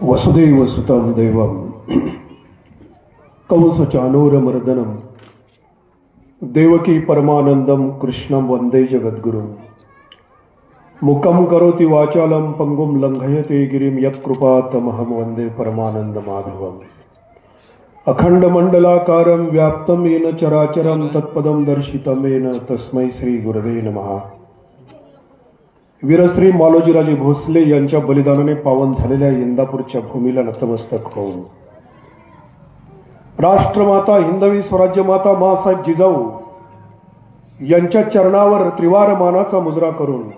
वसुदैव सुतं देवं कंसचाणूरमर्दनं देवकी परमानंदं कृष्णं वंदे जगद्गुरुं मुखं करोति वाचालं पंगुं लंघयते गिरिं यत्कृपातमहं वंदे परमानंदमाधवम् अखंडमंडलाकारं व्याप्तं येन चराचरं तत्पदं दर्शितं येन तस्मै श्री गुरवे नमः। वीरश्री मालोजीराजे भोसले यांच्या बलिदानाने पावन झालेल्या इंदापूरच्या भूमीला नतमस्तक होऊन राष्ट्रमाता हिंदवी स्वराज्य माता मासाहेब जिजाऊ यांच्या चरणावर त्रिवार मानाचा मुजरा करून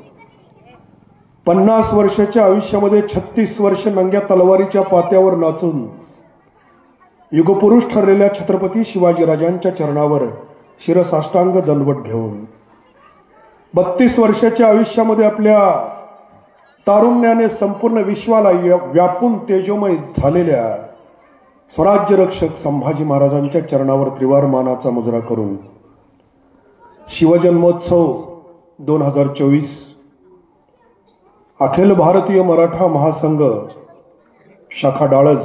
50 वर्षाच्या आयुष्यामध्ये 36 वर्ष नंग्या तलवारीच्या पात्यावर नाचून युगपुरुष ठरलेल्या छत्रपती शिवाजीराजांच्या चरणावर शिरसाष्टांग दंडवत घेऊन 32 वर्षाच्या आयुष्यामध्ये आपल्या तारुण्याने संपूर्ण विश्वाला व्यापून तेजोमय झालेल्या स्वराज्य रक्षक संभाजी महाराजांच्या चरणावर त्रिवार मानाचा मुजरा करून शिवजन्मोत्सव 2024 अखिल भारतीय मराठा महासंघ शाखा डाळज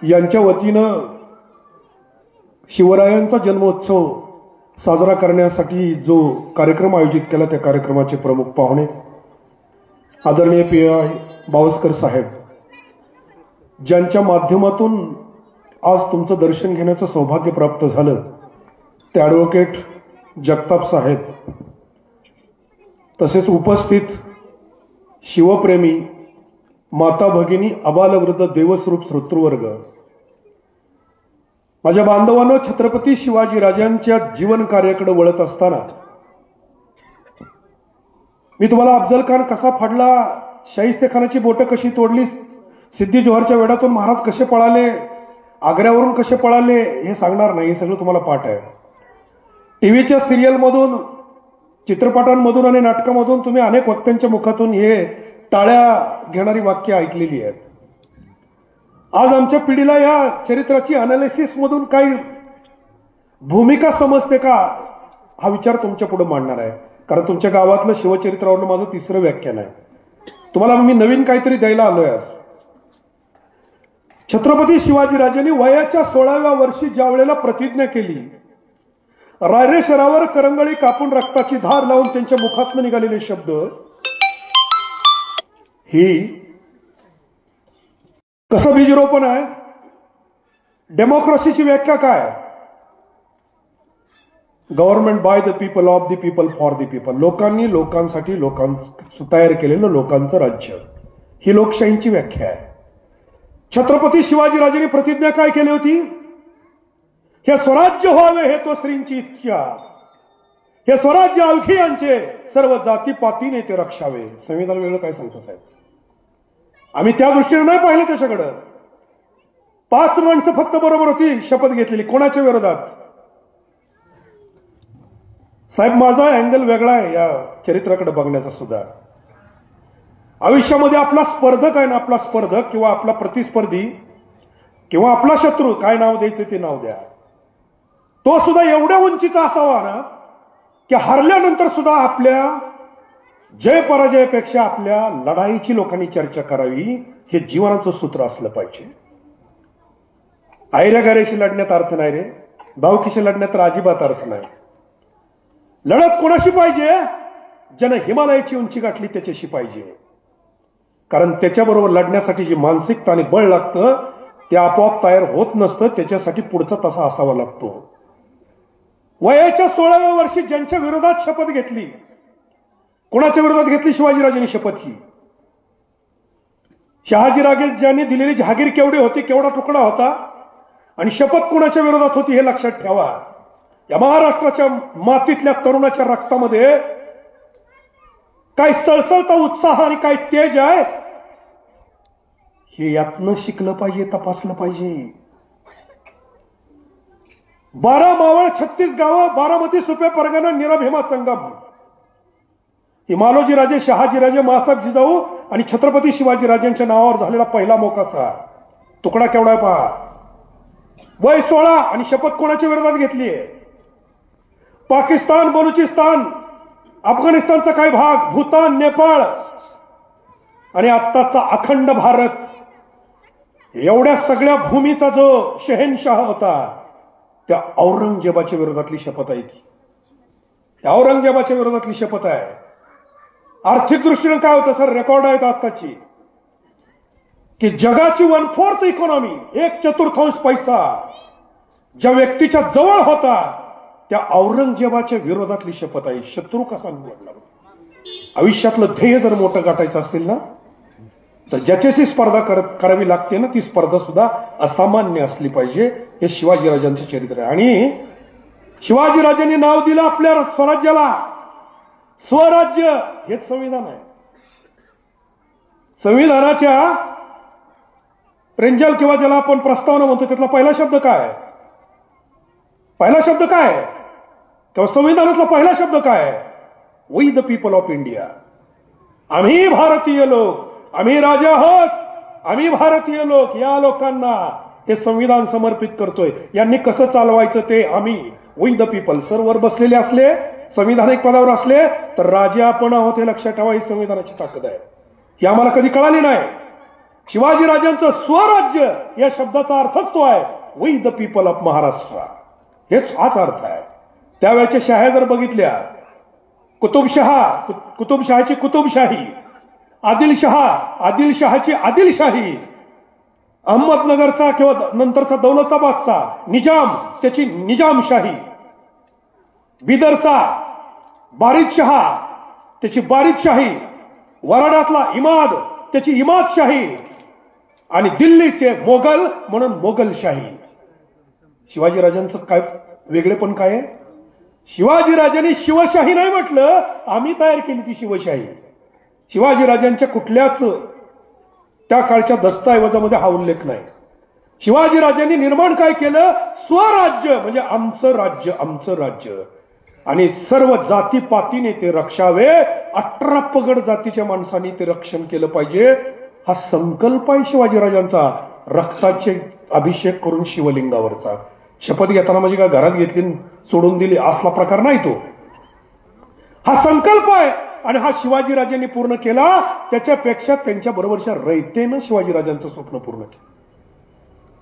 यांच्या वतीनं शिवरायांचा जन्मोत्सव साजरा करण्यासाठी जो कार्यक्रम आयोजित केला त्या कार्यक्रमाचे प्रमुख पाहुणे आदरणीय पी.आय. बावस्कर साहेब, ज्यांच्या माध्यमातून आज तुमचं दर्शन घेण्याचं सौभाग्य प्राप्त झालं ते ॲडव्होकेट जगताप साहेब, तसेच उपस्थित शिवप्रेमी माता भगिनी अबालवृद्ध देवस्वरूप श्रोतृवर्ग, माझ्या बांधवांनो, छत्रपती शिवाजीराजांच्या जीवन कार्याकडे वळत असताना मी तुम्हाला अफजल खान कसा फाडला, शाहिस्तेखानाची बोटं कशी तोडली, सिद्धी जोहरच्या वेडातून महाराज कसे पळाले, आग्र्यावरून कसे पळाले हे सांगणार नाही. हे सगळं तुम्हाला पाठ आहे. टीव्हीच्या सिरियलमधून, चित्रपटांमधून आणि नाटकामधून तुम्ही अनेक वक्त्यांच्या मुखातून हे टाळ्या घेणारी वाक्य ऐकलेली आहेत. आज आमच्या पिढीला या चरित्राची अनालिसिस मधून काही भूमिका समजते का हा विचार तुमच्या पुढे मांडणार आहे. कारण तुमच्या गावातलं शिवचरित्रावरनं माझं 3रं व्याख्यान आहे. तुम्हाला मी नवीन काहीतरी द्यायला आलोय. आज छत्रपती शिवाजीराजांनी वयाच्या 16व्या वर्षी ज्या वेळेला प्रतिज्ञा केली, रायरेश्वरावर करंगळी कापून रक्ताची धार लावून त्यांच्या मुखातून निघालेले शब्द, ही कसं बीजरोपण आहे? डेमोक्रेसीची व्याख्या काय? Government by the people, of the people, for the people. लोकांनी लोकांसाठी तयार केलेलं लोकांचं राज्य, ही लोकशाहीची व्याख्या आहे. छत्रपती शिवाजीराजांनी प्रतिज्ञा काय केली होती? हे स्वराज्य व्हावे हे तो श्रींची इच्छा, हे स्वराज्य अवघियांचे सर्व जातीपातीने ते रक्षावे. संविधान वेगळं काय सांगतो साहेब? आम्ही त्या दृष्टीने नाही पाहिलं त्याच्याकडं. 5 माणसं फक्त बरोबर होती शपथ घेतलेली. कोणाच्या विरोधात? साहेब, माझा अँगल वेगळा आहे या चरित्राकडे बघण्याचा सुद्धा. आयुष्यामध्ये आपला स्पर्धक आहे ना, आपला स्पर्धक किंवा आपला प्रतिस्पर्धी किंवा आपला शत्रू, काय नाव द्यायचं ते नाव द्या, तो सुद्धा एवढ्या उंचीचा असावा ना की हरल्यानंतर सुद्धा आपल्या जय पराजयापेक्षा आपल्या लढाईची लोकांनी चर्चा करावी, हे जीवनाचं सूत्र असलं पाहिजे. आयऱ्यागाऱ्याशी लढण्यात अर्थ नाही रे, भावकीशी लढण्यात तर अजिबात अर्थ नाही. लढत कोणाशी पाहिजे? ज्यानं हिमालयाची उंची गाठली त्याच्याशी पाहिजे. कारण त्याच्याबरोबर लढण्यासाठी जी मानसिकता आणि बळ लागतं ते आपोआप तयार होत नसतं, त्याच्यासाठी पुढचा तसा असावा लागतो. वयाच्या 16व्या वर्षी ज्यांच्या विरोधात शपथ घेतली, कोणाच्या विरोधात घेतली? शिवाजीराजांनी शपथ. ही शहाजीराजांनी दिलेली जहागीर केवढी होती, केवढा तुकडा होता, आणि शपथ कोणाच्या विरोधात होती हे लक्षात ठेवा. या महाराष्ट्राच्या मातीतल्या तरुणाच्या रक्तामध्ये काय सळसळता उत्साह आणि काय तेज आहे हे यातनं शिकलं पाहिजे, तपासलं पाहिजे. 12 मावळ, 36 गावं, बारामती, सुपे, परगणा, निरभीमा, संगम, मालोजीराजे, शहाजीराजे, मासाहेब जिजाऊ आणि छत्रपती शिवाजीराजांच्या नावावर झालेला पहिला मोकासा तुकडा केवढा आहे पहा. वय 16 आणि शपथ कोणाच्या विरोधात घेतलीये? पाकिस्तान, बलुचिस्तान, अफगाणिस्तानचा काही भाग, भूतान, नेपाळ, आणि आत्ताचा अखंड भारत, एवढ्या सगळ्या भूमीचा जो शहेनशाह होता, त्या औरंगजेबाच्या विरोधातली शपथ आहे ती. त्या औरंगजेबाच्या विरोधातली शपथ आहे. आर्थिक दृष्टीने काय होतं सर, रेकॉर्ड आहेत आत्ताची, की जगाची 1/4 इकॉनॉमी, 1/4 पैसा ज्या व्यक्तीच्या जवळ होता, त्या औरंगजेबाच्या विरोधातली शपथ आहे. शत्रू कसा निवडला? आयुष्यातलं ध्येय जर मोठं गाठायचं असेल ना, तर ज्याच्याशी स्पर्धा करावी लागते ना, ती स्पर्धा सुद्धा असामान्य असली पाहिजे. हे शिवाजीराजांचं चरित्र आहे. आणि शिवाजीराजांनी नाव दिलं आपल्या स्वराज्याला स्वराज्य. हेच संविधान आहे. संविधानाच्या प्रेंजल किंवा ज्याला आपण प्रस्तावना म्हणतो, त्यातला पहिला शब्द काय आहे? पहिला शब्द काय आहे? किंवा संविधानातला पहिला शब्द काय आहे? We the people of India. आम्ही भारतीय लोक, आम्ही राजा आहोत, आम्ही भारतीय लोक, या लोकांना हे संविधान समर्पित करतोय. यांनी कसं चालवायचं ते आम्ही, वी द पीपल. सरवर बसलेले असले, संविधानिक पदावर असले, तर राजे आपण आहोत हे लक्षात ठेवा. ही संविधानाची ताकद आहे. ही आम्हाला कधी कळाली नाही. शिवाजीराजांचं स्वराज्य या शब्दाचा अर्थच तो आहे, we the people of Maharashtra. हाच अर्थ आहे. त्यावेळेच्या शाह्या जर बघितल्या, कुतुबशहाची कुतुबशाही, आदिलशहाची आदिलशाही, अहमदनगरचा किंवा नंतरचा दौलताबादचा निजाम त्याची निजामशाही, बिदरचा बारिदशहा त्याची बारिदशाही, वराडातला इमाद त्याची इमादशाही, आणि दिल्लीचे मोगल म्हणून मोगलशाही. शिवाजीराजांचं काय वेगळेपण काय आहे? शिवाजीराजांनी शिवशाही नाही म्हटलं, आम्ही तयार केली ती शिवशाही. शिवाजीराजांच्या कुठल्याच त्या काळच्या दस्तऐवजामध्ये हा उल्लेख नाही. शिवाजीराजांनी निर्माण काय केलं? स्वराज्य, म्हणजे आमचं राज्य, आमचं राज्य, आणि सर्व जातीपातीने ते रक्षावे. 18 पगड जातीच्या माणसांनी ते रक्षण केलं पाहिजे. हा संकल्प आहे शिवाजीराजांचा. रक्ताचे अभिषेक करून शिवलिंगावरचा. शपथ घेताना म्हणजे काय घरात घेतली सोडून दिली असला प्रकार नाही तो. हा संकल्प आहे आणि हा शिवाजीराजांनी पूर्ण केला. त्याच्यापेक्षा त्यांच्या बरोबरच्या रयतेनं शिवाजीराजांचं स्वप्न पूर्ण केलं.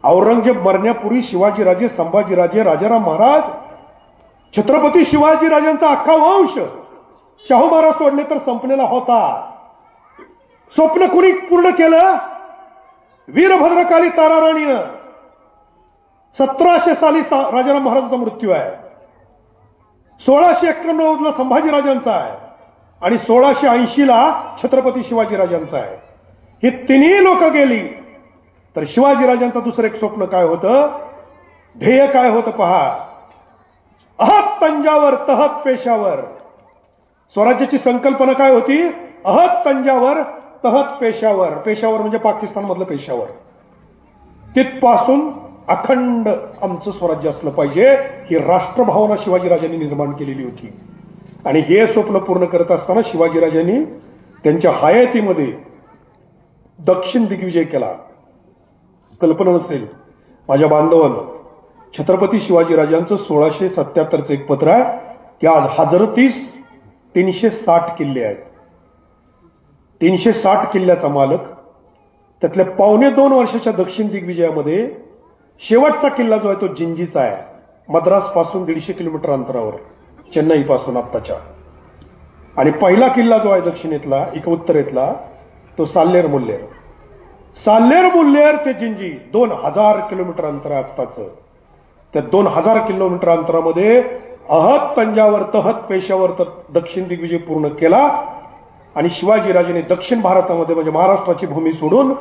औरंगजेब मरण्यापूर्वी शिवाजीराजे, संभाजीराजे, राजाराम महाराज, छत्रपती शिवाजीराजांचा अख्खा वंश, शाहू महाराज सोडले तर संपलेला होता. स्वप्न कुणी पूर्ण केलं? वीरभद्रकाली ताराराणीनं. 1700 साली राजाराम महाराजांचा मृत्यू आहे. 1691 संभाजीराजांचा आहे आणि 1680 छत्रपती शिवाजीराजांचा आहे. ही तिन्ही लोक गेली तर शिवाजीराजांचं दुसरं एक स्वप्न काय होतं? ध्येय काय होतं पहा. अहत तंजावर तहत पेशावर. स्वराज्याची संकल्पना काय होती? अहत तंजावर तहत पेशावर. पेशावर म्हणजे पाकिस्तान मधलं पेशावर. तिथपासून अखंड आमचं स्वराज्य असलं पाहिजे, ही राष्ट्रभावना शिवाजीराजांनी निर्माण केलेली होती. आणि हे स्वप्न पूर्ण करत असताना शिवाजीराजांनी त्यांच्या हयातीमध्ये दक्षिण दिग्विजय केला. कल्पना नसेल माझ्या बांधवांनो, छत्रपती शिवाजीराजांचं 1677चं एक पत्र आहे की आज हजरतीस 360 किल्ले आहेत. 360 किल्ल्याचा मालक. त्यातल्या 2.25 वर्षाच्या दक्षिण दिग्विजयामध्ये शेवटचा किल्ला जो आहे तो जिंजीचा आहे. मद्रास पासून 150 किलोमीटर अंतरावर, चेन्नई पासून आत्ताच्या. आणि पहिला किल्ला जो आहे दक्षिणेतला, एक उत्तरेतला, तो साल्लेर मुल्लेर. साल्लेर मुल्लेर ते जिंजी 2000 किलोमीटर अंतर आहे आत्ताचं. त्या 2000 किलोमीटर अंतरामध्ये अहत तंजावर तहत पेशावर तर दक्षिण दिग्विजय पूर्ण केला. आणि शिवाजीराजांनी दक्षिण भारतामध्ये म्हणजे महाराष्ट्राची भूमी सोडून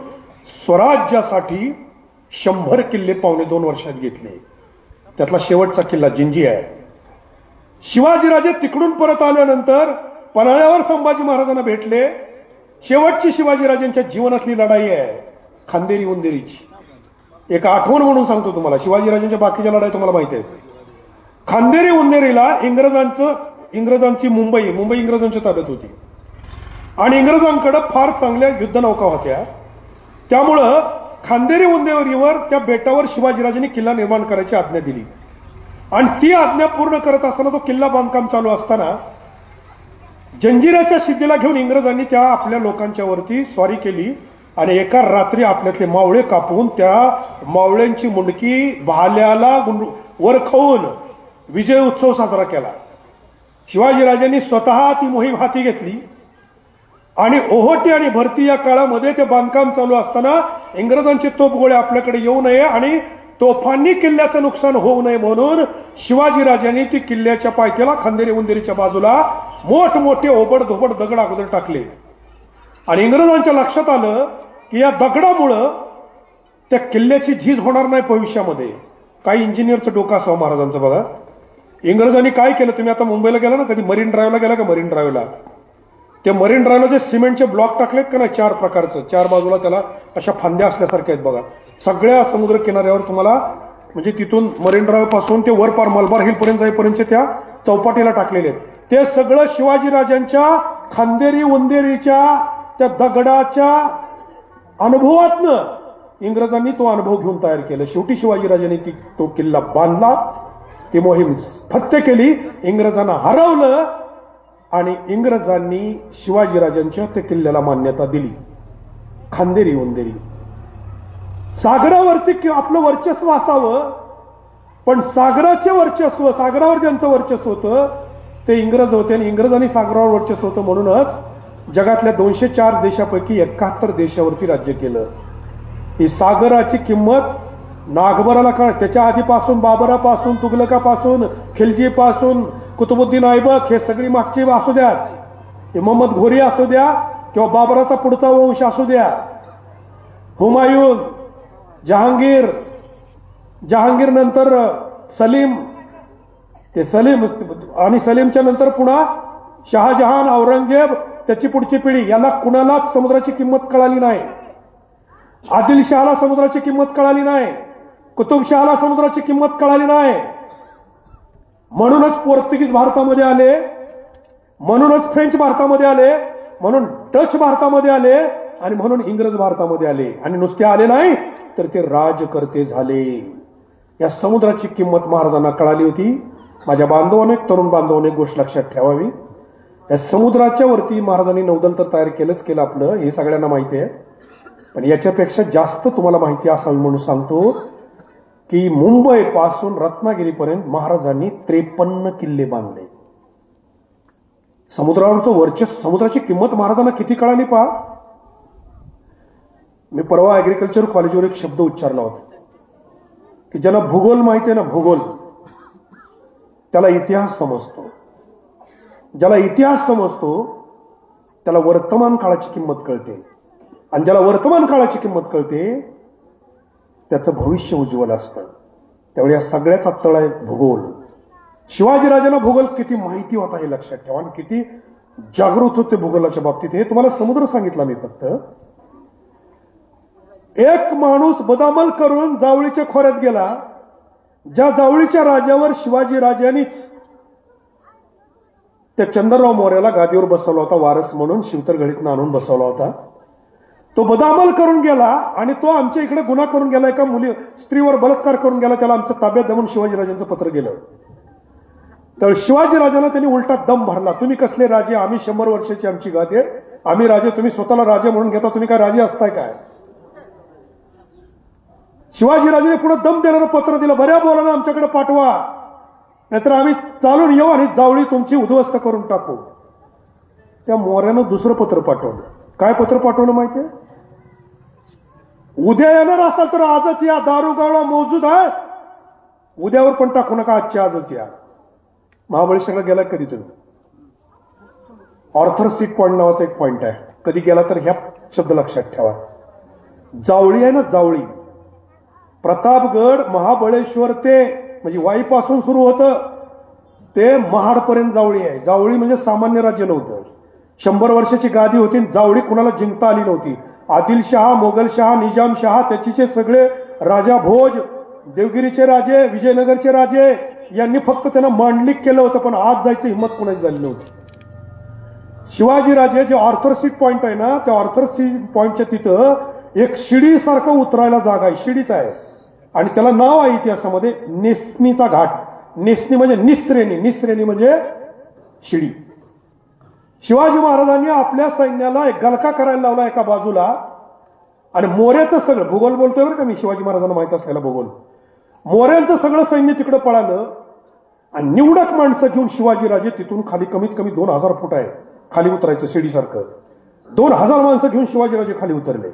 स्वराज्यासाठी 100 किल्ले 2.25 वर्षात घेतले. त्यातला शेवटचा किल्ला जिंजी आहे. शिवाजीराजे तिकडून परत आल्यानंतर पन्हाळ्यावर संभाजी महाराजांना भेटले. शेवटची शिवाजीराजांच्या जीवनातली लढाई आहे खांदेरी उंदेरीची. एक आठवण म्हणून सांगतो तुम्हाला. शिवाजीराजांच्या बाकीच्या लढाई तुम्हाला माहिती आहेत. खांदेरी उंदेरीला इंग्रजांची मुंबई इंग्रजांच्या ताब्यात होती आणि इंग्रजांकडे फार चांगल्या युद्धनौका होत्या. त्यामुळं खांदेरी उंदेरीवर त्या बेटावर शिवाजीराजांनी किल्ला निर्माण करायची आज्ञा दिली. आणि ती आज्ञा पूर्ण करत असताना, तो किल्ला बांधकाम चालू असताना जंजिराच्या सिद्धीला घेऊन इंग्रजांनी त्या आपल्या लोकांच्या वरती स्वारी केली आणि एका रात्री आपल्यातले मावळे कापून त्या मावळ्यांची मुंडकी भाल्याला वर खाऊन विजय उत्सव साजरा केला. शिवाजीराजांनी स्वतः ती मोहीम हाती घेतली आणि ओहोटी आणि भरती या काळामध्ये ते बांधकाम चालू असताना इंग्रजांचे तोफगोळे आपल्याकडे येऊ नये आणि तोफांनी किल्ल्याचं नुकसान होऊ नये म्हणून शिवाजीराजांनी ती किल्ल्याच्या पायथ्याला खंदेरी उंदेरीच्या बाजूला मोठमोठे ओबड-धोबड दगड अगोदर टाकले आणि इंग्रजांच्या लक्षात आलं की या दगडामुळं त्या किल्ल्याची झीज होणार नाही भविष्यामध्ये. काही इंजिनियरचं डोकं असावं महाराजांचं बघा. इंग्रजांनी काय केलं, तुम्ही आता मुंबईला गेला ना कधी, मरीन ड्राईव्हला गेला का? मरीन ड्राईव्हला ते मरीन ड्राईव्हला जे सिमेंटचे ब्लॉक टाकलेत का नाही 4 प्रकारचं, 4 बाजूला त्याला अशा फांद्या असल्यासारख्या आहेत बघा. सगळ्या समुद्र किनाऱ्यावर तुम्हाला म्हणजे तिथून मरीन ड्राईव्ह पासून ते वर पार मलबार हिल पर्यंत जाईपर्यंत त्या चौपाटीला टाकलेले आहेत. ते सगळं शिवाजीराजांच्या खांदेरी उंदेरीच्या त्या दगडाच्या अनुभवातनं इंग्रजांनी तो अनुभव घेऊन तयार केला. शेवटी शिवाजीराजांनी तो किल्ला बांधला, ती मोहीम फत्ते केली, इंग्रजांना हरवलं आणि इंग्रजांनी शिवाजीराजांच्या त्या किल्ल्याला मान्यता दिली. खांदेरी उंदेरी सागरावरती आपलं वर्चस्व असावं, पण सागराचे वर्चस्व, सागरावर ज्यांचं वर्चस्व होतं ते इंग्रज होते आणि इंग्रजांनी सागरावर वर्चस्व होतं म्हणूनच जगातल्या 204 देशापैकी 71 देशावरती राज्य केलं. ही सागराची किंमत नागबराला कळ, त्याच्या आधीपासून बाबरापासून तुगलकापासून खिलजीपासून कुतुबुद्दीन ऐबक हे सगळी मागची असू द्या, मोहम्मद घोरी असू द्या किंवा बाबराचा पुढचा वंश असू द्या, हुमायून, जहांगीर नंतर सलीम, ते सलीम आणि सलीमच्या नंतर पुन्हा शहाजहान, औरंगजेब, त्याची पुढची पिढी, याला कुणालाच समुद्राची किंमत कळाली नाही. आदिलशहाला समुद्राची किंमत कळाली नाही, कुतुबशहाला समुद्राची किंमत कळाली नाही. म्हणूनच पोर्तुगीज भारतामध्ये आले, म्हणूनच फ्रेंच भारतामध्ये आले, म्हणून डच भारतामध्ये आले आणि म्हणून इंग्रज भारतामध्ये आले आणि नुसते आले नाही तर ते राजकर्ते झाले. या समुद्राची किंमत महाराजांना कळाली होती. माझ्या बांधवाने, तरुण बांधवाने गोष्ट लक्षात ठेवावी. या समुद्राच्या वरती महाराजांनी नौदल तर तयार केलं आपलं, हे सगळ्यांना माहिती आहे. पण याच्यापेक्षा जास्त तुम्हाला माहिती असावी म्हणून सांगतो की मुंबई पासून रत्नागिरीपर्यंत महाराजांनी 53 किल्ले बांधले. समुद्रावरचं वर्चस्व, समुद्राची किंमत महाराजांना किती कळाली पहा. मी परवा ऍग्रिकल्चर कॉलेजवर एक शब्द उच्चारला होता की ज्याला भूगोल माहिती आहे ना, भूगोल, त्याला इतिहास समजतो. ज्याला इतिहास समजतो त्याला वर्तमान काळाची किंमत कळते आणि ज्याला वर्तमान काळाची किंमत कळते त्याचं भविष्य उज्ज्वल असतं. त्यावेळी या सगळ्याचा तळ आहे भूगोल. शिवाजीराजांना भूगोल किती माहिती होता हे लक्षात ठेवा आणि किती जागृत होते भूगोलाच्या बाबतीत. हे तुम्हाला समुद्र सांगितला मी फक्त. एक माणूस बदामल करून जावळीच्या खोऱ्यात गेला, ज्या जावळीच्या राजावर शिवाजीराजांनीच त्या चंद्रराव मौर्याला गादीवर बसवला होता, वारस म्हणून शिवतरगडीतनं आणून बसवला होता. तो बदामल करून गेला आणि तो आमच्या इकडे गुन्हा करून गेला, एका स्त्रीवर बलात्कार करून गेला, त्याला आमच्या ताब्यात देऊन शिवाजीराजांचं पत्र गेलं. तर शिवाजीराजांना त्यांनी उलटा दम भरला, तुम्ही कसले राजे, आम्ही 100 वर्षाची आमची गादी आहे, आम्ही राजे, तुम्ही स्वतःला राजे म्हणून घेता, तुम्ही काय राजे असताय काय. शिवाजीराजांनी पुढे दम देणारं पत्र दिलं, बऱ्या बोलानं आमच्याकडे पाठवा, नाहीतर आम्ही चालून येऊ आणि जावळी तुमची उद्ध्वस्त करून टाकू. त्या मोऱ्यानं दुसरं पत्र पाठवलं. काय पत्र पाठवलं माहितीये? उद्या येणार असाल तर आजच या, दारुगावला मौजूद आहे, उद्यावर पण टाकू नका, आजच्या आजच या. महाबळेश्वरला गेला कधी तुम्ही? ऑर्थर सीट पॉइंट नावाचा एक पॉइंट आहे, कधी गेला तर ह्या शब्द लक्षात ठेवा. जावळी आहे ना, जावळी, प्रतापगड महाबळेश्वर ते म्हणजे वाईपासून सुरू होतं ते महाडपर्यंत जावळी आहे. जावळी म्हणजे सामान्य राज्य नव्हतं. 100 वर्षाची गादी होती, जावळी कुणाला जिंकता आली नव्हती. आदिलशहा, मोगलशहा, निजामशहा, त्याचे सगळे राजा, भोज, देवगिरीचे राजे, विजयनगरचे राजे यांनी फक्त त्यांना मांडलिक केलं होतं, पण आज जायचं हिंमत कुणाची झाली नव्हती. शिवाजीराजे जे ऑर्थर सीट पॉइंट आहे ना, त्या ऑर्थर सीट पॉइंटच्या तिथं एक शिडीसारखं उतरायला जागा आहे, शिडीच आहे आणि त्याला नाव आहे इतिहासामध्ये नेसनीचा घाट. नेसनी म्हणजे निस्रेणी, निस्रेणी म्हणजे शिडी. शिवाजी महाराजांनी आपल्या सैन्याला एक गलका करायला लावला एका बाजूला, आणि मोऱ्याचं सगळं भूगोल बोलतोय बरं का मी, शिवाजी महाराजांना माहित असलेला भूगोल. मोऱ्यांचं सगळं सैन्य तिकडे पळालं आणि निवडक माणसं घेऊन शिवाजीराजे तिथून खाली कमीत कमी 2000 फूट आहे खाली उतरायचं शिडीसारखं. 2000 माणसं घेऊन शिवाजीराजे खाली उतरले.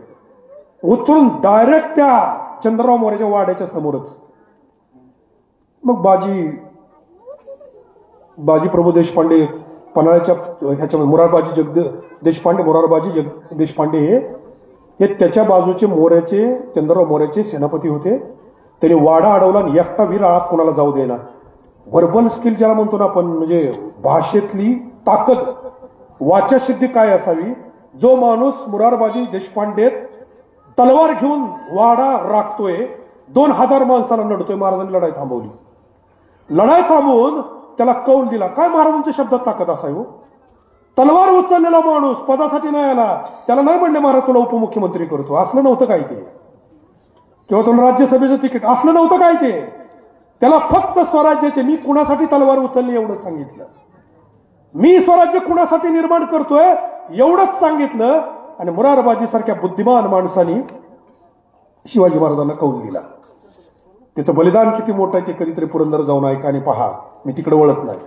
उतरून डायरेक्ट त्या चंद्रराव मोऱ्याच्या वाड्याच्या समोरच. मग बाजी प्रभू देशपांडे पन्हाळ्याच्या ह्याच्या मोरारबाजी देशपांडे मोरारबाजी देशपांडे हे त्याच्या बाजूचे मोऱ्याचे चंद्रराव मोऱ्याचे सेनापती होते. त्यांनी वाडा अडवला आणि एकटा वीर आत कोणाला जाऊ देना. व्हर्बल स्किल ज्याला म्हणतो ना आपण, म्हणजे भाषेतली ताकद, वाचासिद्धी काय असावी. जो माणूस मोरारबाजी देशपांडेत तलवार घेऊन वाडा राखतोय, 2000 माणसाला लढतोय, महाराजांनी लढाई थांबवली. लढाई थांबवून त्याला कौल दिला. काय महाराजांच्या शब्दात ताकद असावी. तलवार उचललेला माणूस पदासाठी नाही आला, त्याला नाही म्हणले महाराज तुला उपमुख्यमंत्री करतो, असलं नव्हतं काय ते, किंवा तुला राज्यसभेचं तिकीट, असलं नव्हतं काय ते. त्याला फक्त स्वराज्याचे, मी कुणासाठी तलवार उचलली एवढं सांगितलं, मी स्वराज्य कुणासाठी निर्माण करतोय एवढंच सांगितलं. आणि मोरारबाजी सारख्या बुद्धिमान माणसांनी शिवाजी महाराजांना कौल दिला. त्याचं बलिदान किती मोठं आहे ते कधीतरी पुरंदर जाऊन ऐका आणि पहा, मी तिकडे वळत नाही.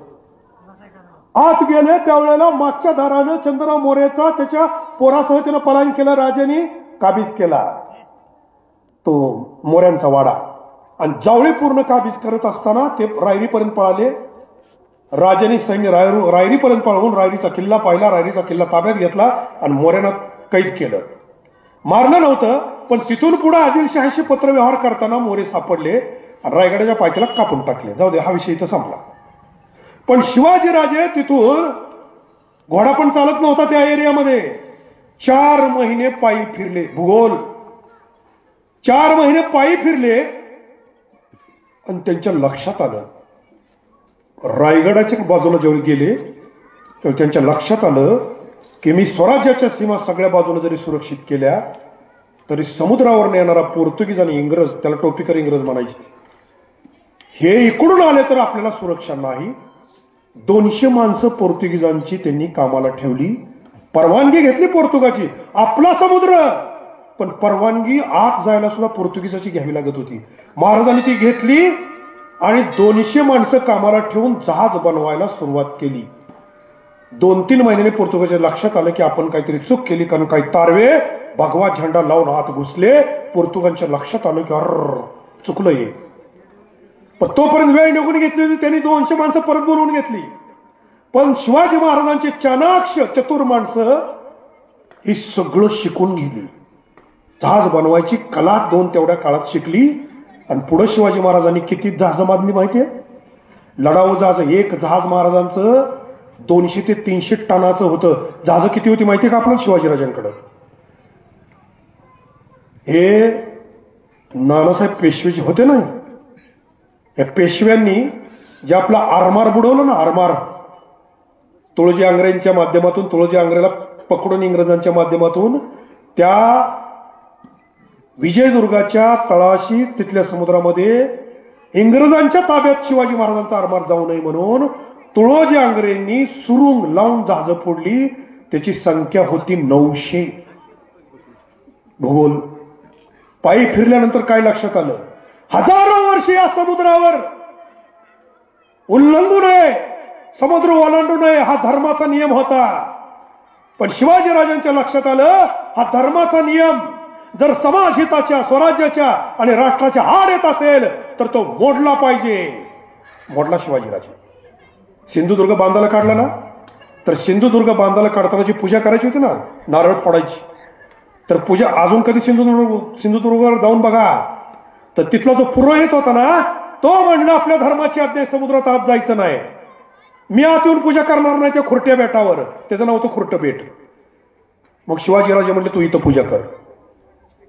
आत गेले त्यावेळेला मागच्या दारानं चंद्रराव मोरेचा त्याच्या पोरासह त्यानं पलायन केलं. राजांनी काबीज केला तो मोऱ्यांचा वाडा, आणि जावळी पूर्ण काबीज करत असताना ते रायरीपर्यंत पळाले. राजांनी सैन्य रायरीपर्यंत पळवून रायरीचा किल्ला पाहिला, रायरीचा किल्ला ताब्यात घेतला आणि मोऱ्यांना कैद केलं. मारलं नव्हतं, पण तिथून पुढे आदिलशहाशी पत्रव्यवहार करताना मोरे सापडले आणि रायगडाच्या पायथ्याला कापून टाकले. जाऊ दे, हा विषय इथं संपला. पण शिवाजीराजे तिथून घोडा पण चालत नव्हता त्या एरियामध्ये. 4 महिने पायी फिरले. भूगोल 4 महिने पायी फिरले आणि त्यांच्या लक्षात आलं, रायगडाच्या बाजूला जेव्हा गेले तर त्यांच्या लक्षात आलं की मी स्वराज्याच्या सीमा सगळ्या बाजूला जरी सुरक्षित केल्या तरी समुद्रावर येणारा पोर्तुगीज आणि इंग्रज, त्याला टोपीकर इंग्रज म्हणायचे, हे इकडून आले तर आपल्याला सुरक्षा नाही. 200 माणसं पोर्तुगीजांची त्यांनी कामाला ठेवली. परवानगी घेतली पोर्तुगाची, आपला समुद्र, पण परवानगी आत जायला सुद्धा पोर्तुगीजाची घ्यावी लागत होती. महाराजांनी ती घेतली आणि 200 माणसं कामाला ठेवून जहाज बनवायला सुरुवात केली. 2-3 महिन्याने पोर्तुगालच्या लक्षात आलं की आपण काहीतरी चूक केली, कारण काही तारवे भगवा झेंडा लावून आत घुसले. पोर्तुगालच्या लक्षात आलं की अर चुकलं हे. पण तोपर्यंत वेळ निघून घेतली होती, त्यांनी 200 माणसं परत बोलवून घेतली. पण शिवाजी महाराजांची चाणाक्ष चतुर माणसं ही सगळं शिकून गेली. जहाज बनवायची कला तेवढ्या काळात शिकली. आणि पुढे शिवाजी महाराजांनी किती जहाज बांधली माहितीये. लढाऊ जहाज, एक जहाज महाराजांचं 200 ते 300 टनाचं होतं. जहाज किती होती माहितीये का आपल्याला शिवाजीराजांकडे. हे नानासाहेब पेशवे जे होते ना, या पेशव्यांनी जे आपला आरमार बुडवलं ना, आरमार, तुळजी आंग्रेंच्या माध्यमातून, तुळजी आंग्रेला पकडून इंग्रजांच्या माध्यमातून त्या विजयदुर्गाच्या तळाशी तिथल्या समुद्रामध्ये इंग्रजांच्या ताब्यात शिवाजी महाराजांचा आरमार जाऊ नये म्हणून तुळोजी आंग्रेंनी सुरुंग लावून जहाज फोडली. त्याची संख्या होती 900. भूगोल पायी फिरल्यानंतर काय लक्षात आलं, हजारो वर्ष या समुद्रावर उल्लंघू नये, समुद्र ओलांडू नये, हा धर्माचा नियम होता. पण शिवाजीराजांच्या लक्षात आलं हा धर्माचा नियम जर समाजहिताच्या, स्वराज्याच्या आणि राष्ट्राच्या आड येत असेल तर तो मोडला पाहिजे. मोडला शिवाजीराजे. सिंधुदुर्ग बांधायला काढला ना, तर सिंधुदुर्ग बांधायला काढताना जी पूजा करायची होती ना, नारळ फोडायची, तर पूजा अजून कधी सिंधुदुर्गवर जाऊन बघा, तर तिथला जो पुरोहित होता ना, तो म्हणला आपल्या धर्माची आज्ञा, समुद्रात आत जायचं नाही, मी आत येऊन पूजा करणार नाही त्या खुरट्या बेटावर. त्याचं नाव होतं खुरटं बेट. मग शिवाजीराजे म्हणले तू इथं पूजा कर.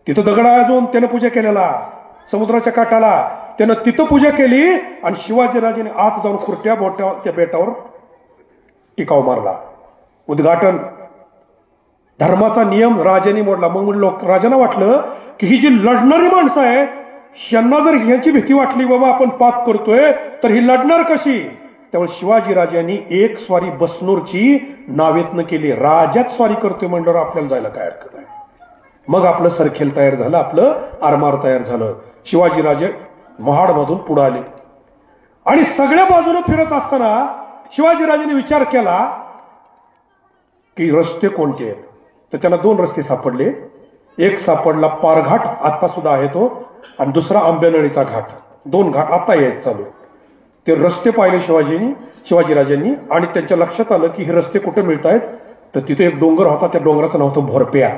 तिथं दगड आहे अजून, त्यानं पूजा केलेला समुद्राच्या काठाला, त्यानं तिथं पूजा केली आणि शिवाजीराजेने आत जाऊन खुरट्या त्या बेटावर टिकाव मारला. उद्घाटन. धर्माचा नियम राजाने मोडला. मग राजांना वाटलं की ही जी लढणारी माणसं आहे, यांना जर ह्याची भीती वाटली बाबा आपण पाप करतोय तर ही लढणार कशी, त्यामुळे शिवाजीराजांनी एक स्वारी बसनूरची नावेतनं केली. राजात स्वारी करतोय म्हणल्यावर आपल्याला जायला काय हरकत आहे. मग आपलं सरखेल तयार झालं, आपलं आरमार तयार झालं. शिवाजीराजे महाडमधून पुढे आले आणि सगळ्या बाजूने फिरत असताना शिवाजीराजांनी विचार केला की रस्ते कोणते आहेत. तर त्यांना दोन रस्ते सापडले. एक सापडला पारघाट, आता सुद्धा आहे तो, आणि दुसरा आंबेनळीचा घाट. दोन घाट आता यायचे चालू. ते रस्ते पाहिले शिवाजीराजांनी आणि त्यांच्या लक्षात आलं की हे रस्ते कुठे मिळत आहेत. तर तिथे एक डोंगर होता, त्या डोंगराचं नाव होतं भोरप्या.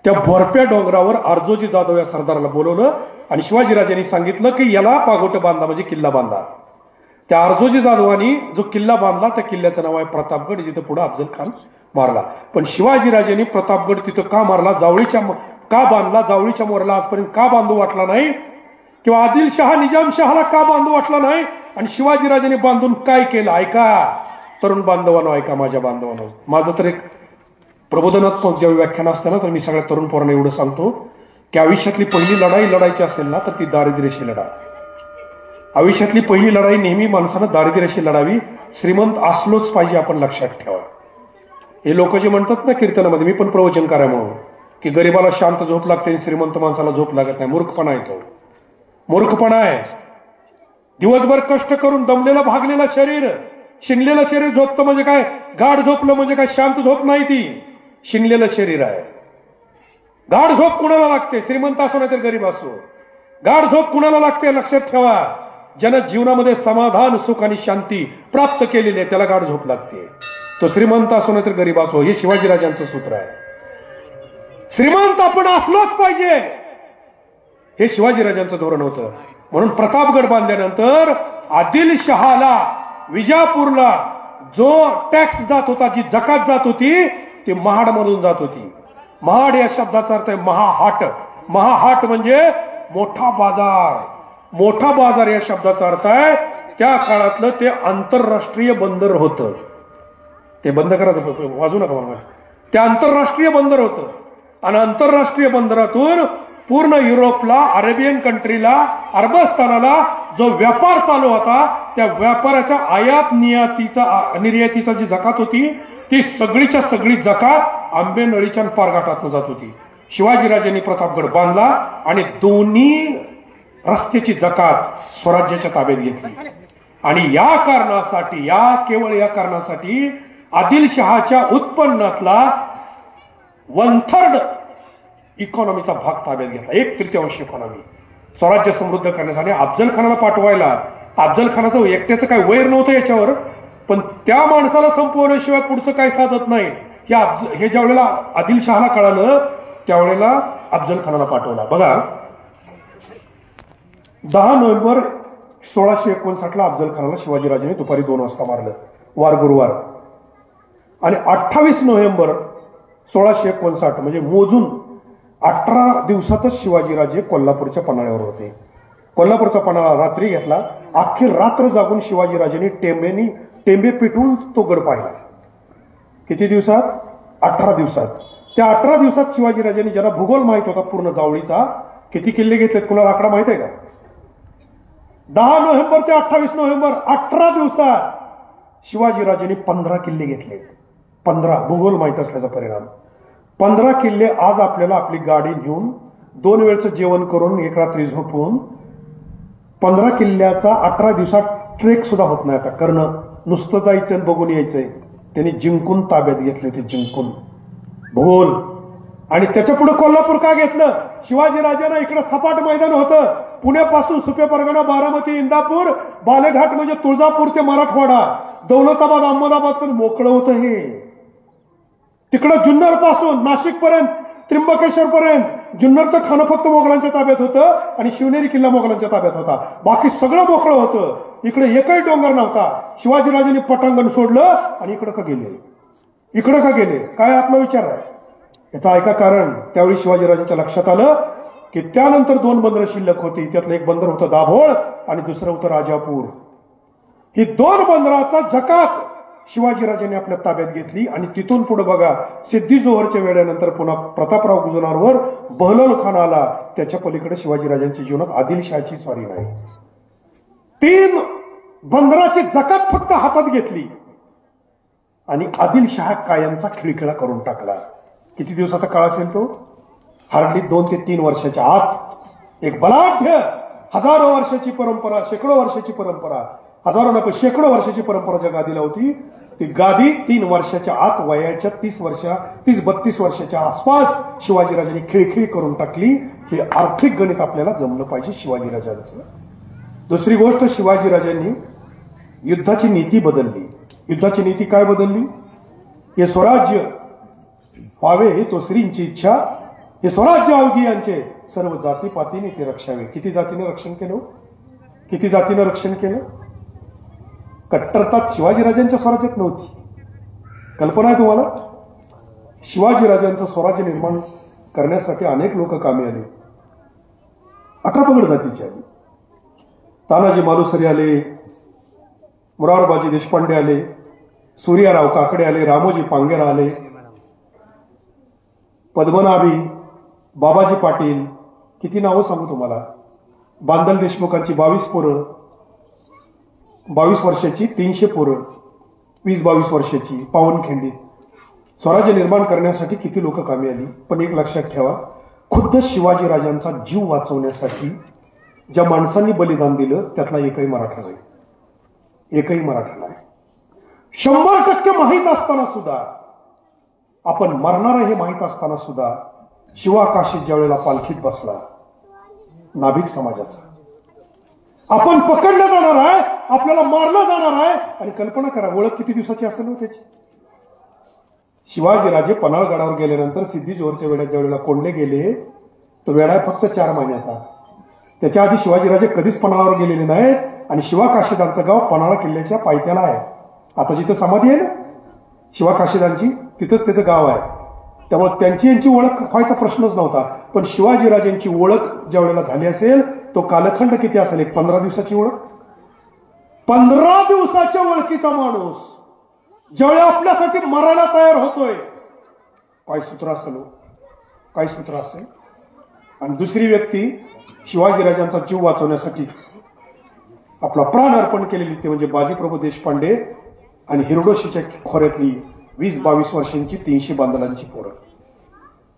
त्या भोरप्या डोंगरावर अर्जोजी जाधव या सरदाराला बोलवलं आणि शिवाजीराजांनी सांगितलं की याला पागोटे बांधा, म्हणजे किल्ला बांधा. त्या अर्जोजी जाधवांनी जो किल्ला बांधला त्या किल्ल्याचं नाव आहे प्रतापगड, जिथं पुढे अफजल खान मारला. पण शिवाजीराजांनी प्रतापगड तिथं का मारला, का बांधला, जावळीच्या मोऱ्याला आजपर्यंत का बांधू वाटला नाही, किंवा आदिलशहा निजामशहाला का बांधू वाटला नाही, आणि शिवाजीराजांनी बांधून काय केलं. ऐका तरुण बांधवांनो, ऐका माझ्या बांधवांनो. माझं तर एक प्रबोधनात जेव्हा व्याख्यान असतं ना, तर मी सगळ्या तरुण पोरांना एवढं सांगतो की आयुष्यातली पहिली लढाई लढायची असेल ना तर ती दारिद्र्याशी लढा. आयुष्यातली पहिली लढाई नेहमी माणसानं दारिद्र्याशी लढावी. श्रीमंत असलोच पाहिजे, आपण लक्षात ठेवा. हे लोक जे म्हणतात ना कीर्तनामध्ये, मी पण प्रवचनकार आहे म्हणून, की गरीबाला शांत झोप लागते, श्रीमंत माणसाला झोप लागत नाही. मूर्खपणा आहे तो, मूर्खपणा आहे. दिवसभर कष्ट करून दमलेलं भागलेलं शरीर, शिनलेलं शरीर झोपतं म्हणजे काय, गाढ झोपलं म्हणजे काय, शांत झोप नाही ती, शिनलेलं शरीर आहे. गाढ झोप कुणाला लागते, श्रीमंत असो नाही तर गरीब असो. गाढ झोप कुणाला लागते लक्षात ठेवा. ज्यानं जीवनामध्ये समाधान, सुख आणि शांती प्राप्त केलेली आहे त्याला गाढ झोप लागते. तो श्रीमंत असो नाही तर गरीब असो. हे शिवाजीराजांचं सूत्र आहे. श्रीमंत आपण असलोच पाहिजे, हे शिवाजीराजांचं धोरण होतं. म्हणून प्रतापगड बांधल्यानंतर आदिलशहाला विजापूरला जो टॅक्स जात होता, जी जकात जात होती, ती महाडमधून जात होती. महाड या शब्दाचा अर्थ आहे महाहाट. महाहाट म्हणजे मोठा बाजार. मोठा बाजार या शब्दाचा अर्थ आहे त्या काळातलं ते आंतरराष्ट्रीय बंदर होतं. ते बंद करा, वाजू नका मला. ते आंतरराष्ट्रीय बंदर होतं आणि आंतरराष्ट्रीय बंदरातून पूर्ण युरोपला, अरेबियन कंट्रीला, अरबस्थानाला जो व्यापार चालू होता त्या व्यापाराच्या आयात निर्यातीचा जी जकात होती ती सगळीच्या सगळी जकात आंबेनळीच्या पारघाटातून जात होती. शिवाजीराजांनी प्रतापगड बांधला आणि दोन्ही रस्त्याची जकात स्वराज्याच्या ताब्यात घेतली. आणि या कारणासाठी, केवळ या कारणासाठी आदिलशहाच्या उत्पन्नातला 1/3 इकॉनॉमीचा भाग ताब्यात घेतला. 1/3 इकॉनॉमी स्वराज्य समृद्ध करण्यासाठी. अफजल खानाला पाठवायला, अफजल खानाचं एकट्याचं काय वैर नव्हतं याच्यावर, पण त्या माणसाला संपवल्याशिवाय पुढचं काय साधत नाही. हे ज्या वेळेला आदिलशहाला कळालं त्यावेळेला अफजल खानाला पाठवला. बघा, 10 नोव्हेंबर 1659 अफजल खानाला शिवाजीराजांनी दुपारी 2 वाजता मारलं, वार गुरुवार. आणि 28 नोव्हेंबर 1659 म्हणजे मोजून 18 दिवसातच शिवाजीराजे कोल्हापूरच्या पन्हाळ्यावर होते. कोल्हापूरचा पन्हाळा रात्री घेतला. अख्खी रात्र जागून शिवाजीराजांनी टेंबे पेटवून तो गड पाहिला. किती दिवसात? 18 दिवसात. त्या 18 दिवसात शिवाजीराजांनी, ज्याला भूगोल माहित होता पूर्ण जावळीचा, किती किल्ले घेतलेत कुणाला आकडा माहित आहे का? 10 नोव्हेंबर ते 28 नोव्हेंबर 18 दिवसात शिवाजीराजांनी 15 किल्ले घेतले. 15, भूगोल माहित असल्याचा परिणाम. 15 किल्ले आज आपल्याला आपली गाडी घेऊन 2 वेळचं जेवण करून 1 रात्री झोपून 15 किल्ल्याचा 18 दिवसात ट्रेक सुद्धा होत नाही आता करणं. नुसतं जायचं आणि बघून यायचंय. त्यांनी जिंकून ताब्यात घेतले ते, जिंकून भूगोल. आणि त्याच्या पुढे कोल्हापूर का घेतलं? शिवाजीराजांना इकडे सपाट मैदान होतं. पुण्यापासून सुपे परगणा, बारामती, इंदापूर, बालेघाट म्हणजे तुळजापूर ते मराठवाडा, दौलताबाद, अहमदाबाद पण मोकळं होतं. हे तिकडं जुन्नर पासून नाशिक पर्यंत, त्र्यंबकेश्वर पर्यंत, जुन्नरचं ठाणं फक्त मोगलांच्या ताब्यात होतं आणि शिवनेरी किल्ला मोगलांच्या ताब्यात होता. बाकी सगळं मोकळं होतं. इकडे एकही डोंगर नव्हता. शिवाजीराजांनी पटांगण सोडलं आणि इकडं का गेले? इकडं का गेले? काय आपला विचार आहे याचा? ऐका कारण. त्यावेळी शिवाजीराजांच्या लक्षात आलं की त्यानंतर 2 बंदरं शिल्लक होती. त्यातलं एक बंदर होतं दाभोळ आणि दुसरं होतं राजापूर. ही 2 बंदराचा जकात शिवाजीराजांनी आपल्या ताब्यात घेतली. आणि तिथून पुढे बघा, सिद्धी जोहरच्या वेळेनंतर पुन्हा प्रतापराव गुजरावर बहलोल खान आला. त्याच्या पलीकडे शिवाजीराजांच्या जीवनात आदिलशहाची स्वारी नाही. 3 बंदराची जकात फक्त हातात घेतली आणि आदिलशहा कायमचा खिळखिळा करून टाकला. किती दिवसाचा काळ असेल तो? हार्डली 2 ते 3 वर्षाच्या आत एक बलाढ्य हजारो वर्षाची परंपरा, शेकडो वर्षाची परंपरा, हजारो नको शेकडो वर्षाची परंपरा ज्या गादीला होती, ती गादी 3 वर्षाच्या आत वयाच्या 30-32 वर्षाच्या आसपास शिवाजीराजांनी खिळखिळी करून टाकली. हे आर्थिक गणित आपल्याला जमलं पाहिजे शिवाजीराजांचं. दुसरी गोष्ट, शिवाजीराजांनी युद्धाची नीती बदलली. युद्धाची नीती काय बदलली? हे स्वराज्य व्हावे ही तो श्रींची इच्छा. हे स्वराज्य अवघी यांचे सर्व जातीपातीने ते रक्षावे. किती जातीने रक्षण केलं? किती जातीनं रक्षण केलं? कट्टरता शिवाजीराजांच्या स्वराज्यात नव्हती. कल्पना आहे तुम्हाला? शिवाजीराजांचं स्वराज्य निर्माण करण्यासाठी अनेक लोक कामी आले. 18 पगड जातीचे आले. तानाजी मालुसरे आले, मुरारबाजी देशपांडे आले, सूर्याराव काकडे आले, रामोजी पांगेरा आले, पद्मनाभी, बाबाजी पाटील, किती नावं सांगू तुम्हाला. बांदल देशमुखांची 22 पोरं, 22 वर्षाची 300 पोरं, 20-22 वर्षाची पावनखिंडीत. स्वराज्य निर्माण करण्यासाठी किती लोक कामी आली. पण एक लक्षात ठेवा, खुद्द शिवाजीराजांचा जीव वाचवण्यासाठी ज्या माणसांनी बलिदान दिलं त्यातला एकही मराठा नाही. एकही मराठा नाही. 100% माहीत असताना सुद्धा, आपण मरणार हे माहीत असताना सुद्धा शिवाकाशीत ज्या वेळेला पालखीत बसला नाभिक समाजाचा, आपण पकडलं जाणार आहे, आपल्याला मारलं जाणार आहे. आणि कल्पना करा, ओळख किती दिवसाची असेल हो त्याची. शिवाजीराजे पन्हाळगडावर गेल्यानंतर सिद्धी जोहरच्या वेळेत ज्या वेळेला कोंडले गेले, तो वेळा आहे फक्त 4 महिन्याचा. त्याच्या आधी शिवाजीराजे कधीच पन्हाळावर गेलेले नाहीत. आणि शिवाकाशीदांचं गाव पन्हाळा किल्ल्याच्या पायथ्याला आहे. आता जिथं समाधी आहे ना शिवाकाशीदांची, तिथंच त्याचं गाव आहे. त्यामुळे त्यांची यांची ओळख व्हायचा प्रश्नच नव्हता. पण शिवाजीराजांची ओळख ज्या वेळेला झाली असेल, तो कालखंड किती असेल? एक 15 दिवसाची ओळख. 15 दिवसाच्या ओळखीचा माणूस ज्यावेळी आपल्यासाठी मरायला तयार होतोय, काय सूत्र असेल? काय सूत्र असेल? आणि दुसरी व्यक्ती शिवाजीराजांचा जीव वाचवण्यासाठी आपला प्राण अर्पण केलेली ते म्हणजे बाजीप्रभू देशपांडे आणि हिरडोशीच्या खोऱ्यातली 20-22 वर्षांची 300 बांदलांची पोरं.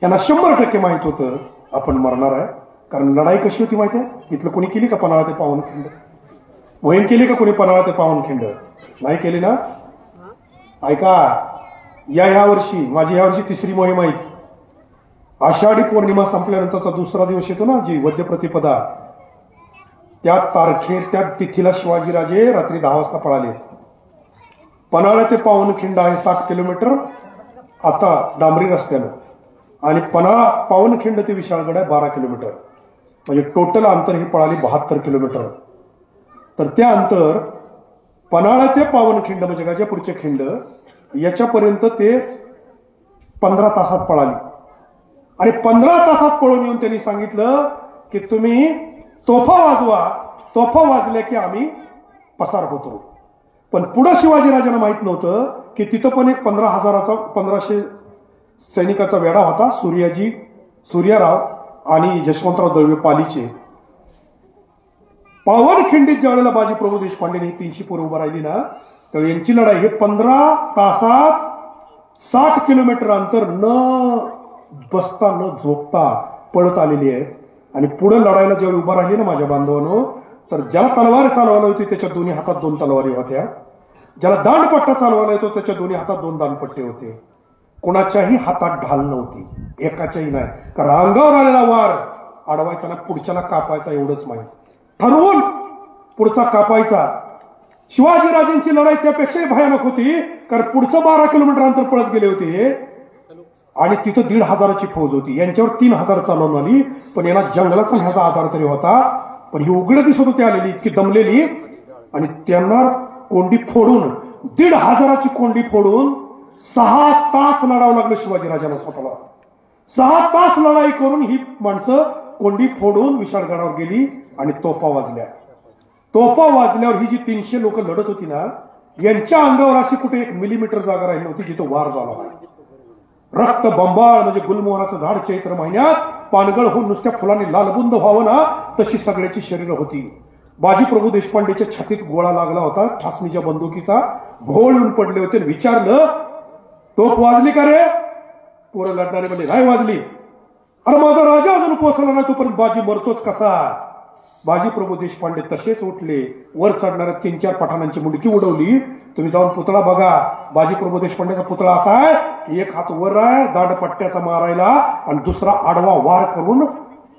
यांना 100% माहित होतं आपण मरणार आहे. कारण लढाई कशी होती माहिती आहे? इथलं कोणी केली का पन्हाळा ते पावनखिंड? मोहीम केली का कोणी पन्हाळा ते पावनखिंड? नाही केली ना? ऐका, ह्या वर्षी माझी ह्या वर्षी 3री मोहीम आहे. आषाढी पौर्णिमा संपल्यानंतरचा 2रा दिवस येतो ना, जी वद्य प्रतिपदा, त्या तिथीला शिवाजीराजे रात्री 10 वाजता पळाले. पन्हाळा ते पावनखिंड आहे 60 किलोमीटर आता डांबरी रस्त्यानं, आणि पन्हाळा पावनखिंड ते विशाळगड आहे 12 किलोमीटर. म्हणजे टोटल अंतर ही पळाली 72 किलोमीटर. तर त्या अंतर पन्हाळा ते पावनखिंड म्हणजे गाच्या पुढचे खिंड याच्यापर्यंत ते 15 तासात पळाली. आणि 15 तासात पळून येऊन त्यांनी सांगितलं की तुम्ही तोफा वाजवा, तोफा वाजल्या की आम्ही पसार होतो. पण पुढे शिवाजीराजांना माहित नव्हतं की तिथं पण एक 1500 सैनिकाचा वेढा होता. सूर्याराव आणि जशवंतराव दळवे पालीचे. पावनखिंडीत ज्या वेळेला बाजीप्रभू देशपांडेने 300 पोरं उभं राहिली ना, तर यांची लढाई हे 15 तासात 60 किलोमीटर अंतर न बसता न झोपता पळत आलेली आहे. आणि पुढे लढायला ज्यावेळी उभा राहिली ना माझ्या बांधवांनो, तर ज्याला तलवार चालवायला होती त्याच्या दोन्ही हातात 2 तलवारी होत्या. ज्याला दांडपट्टा चालवायला येतो त्याच्या दोन्ही हातात 2 दांडपट्टे होते. कोणाच्याही हातात ढाल नव्हती, एकाच्याही नाही. कारण अंगावर आलेला वार अडवायचा ना पुढच्याला कापायचा एवढंच माहित. ठरवून पुढचा कापायचा. शिवाजीराजांची लढाई त्यापेक्षाही भयानक होती, कारण पुढचं 12 किलोमीटर अंतर पळत गेले होते आणि तिथं 1,500ची फौज होती. यांच्यावर 3,000 चालवून आली. पण यांना जंगलाचा ह्याचा आधार तरी होता. पण ही उघड दिसत होती आलेली, इतकी दमलेली. आणि त्यांना कोंडी फोडून 1,500ची कोंडी फोडून 6 तास लढावं लागलं शिवाजीराजांना स्वतःला. 6 तास लढाई करून ही माणसं कोंडी फोडून विशाळगडावर गेली आणि तोफा वाजल्या. तोफा वाजल्यावर ही जी 300 लोक लढत होती ना, यांच्या अंगावर अशी कुठे 1 मिलीमीटर जागा राहिली नव्हती जिथं वार झाला आहे. रक्त बंबाळ म्हणजे गुलमोहराचं झाड चैत्र महिन्यात पानगळ होऊन नुसत्या फुलांनी लालबुंद व्हावं ना, तशी सगळ्याची शरीरं होती. बाजीप्रभू देशपांडेच्या छातीत गोळा लागला होता, ठासणीच्या बंदुकीचा, घोळ येऊन पडले होते. विचारलं, तोफ वाजली का रे? पोरं लढणारे म्हणजे नाही वाजली. अरे माझा राजा अजून पोहोचला नाही, तोपर्यंत बाजी मरतोच कसा? बाजीप्रभू देशपांडे तसेच उठले, वर चढणाऱ्या 3-4 पठाणांची मुंडकी उडवली. तुम्ही जाऊन पुतळा बघा. बाजीप्रभू देशपांडेचा पुतळा असा आहे की एक हात वर आहे दांडपट्ट्याचा मारायला आणि दुसरा आडवा वार करून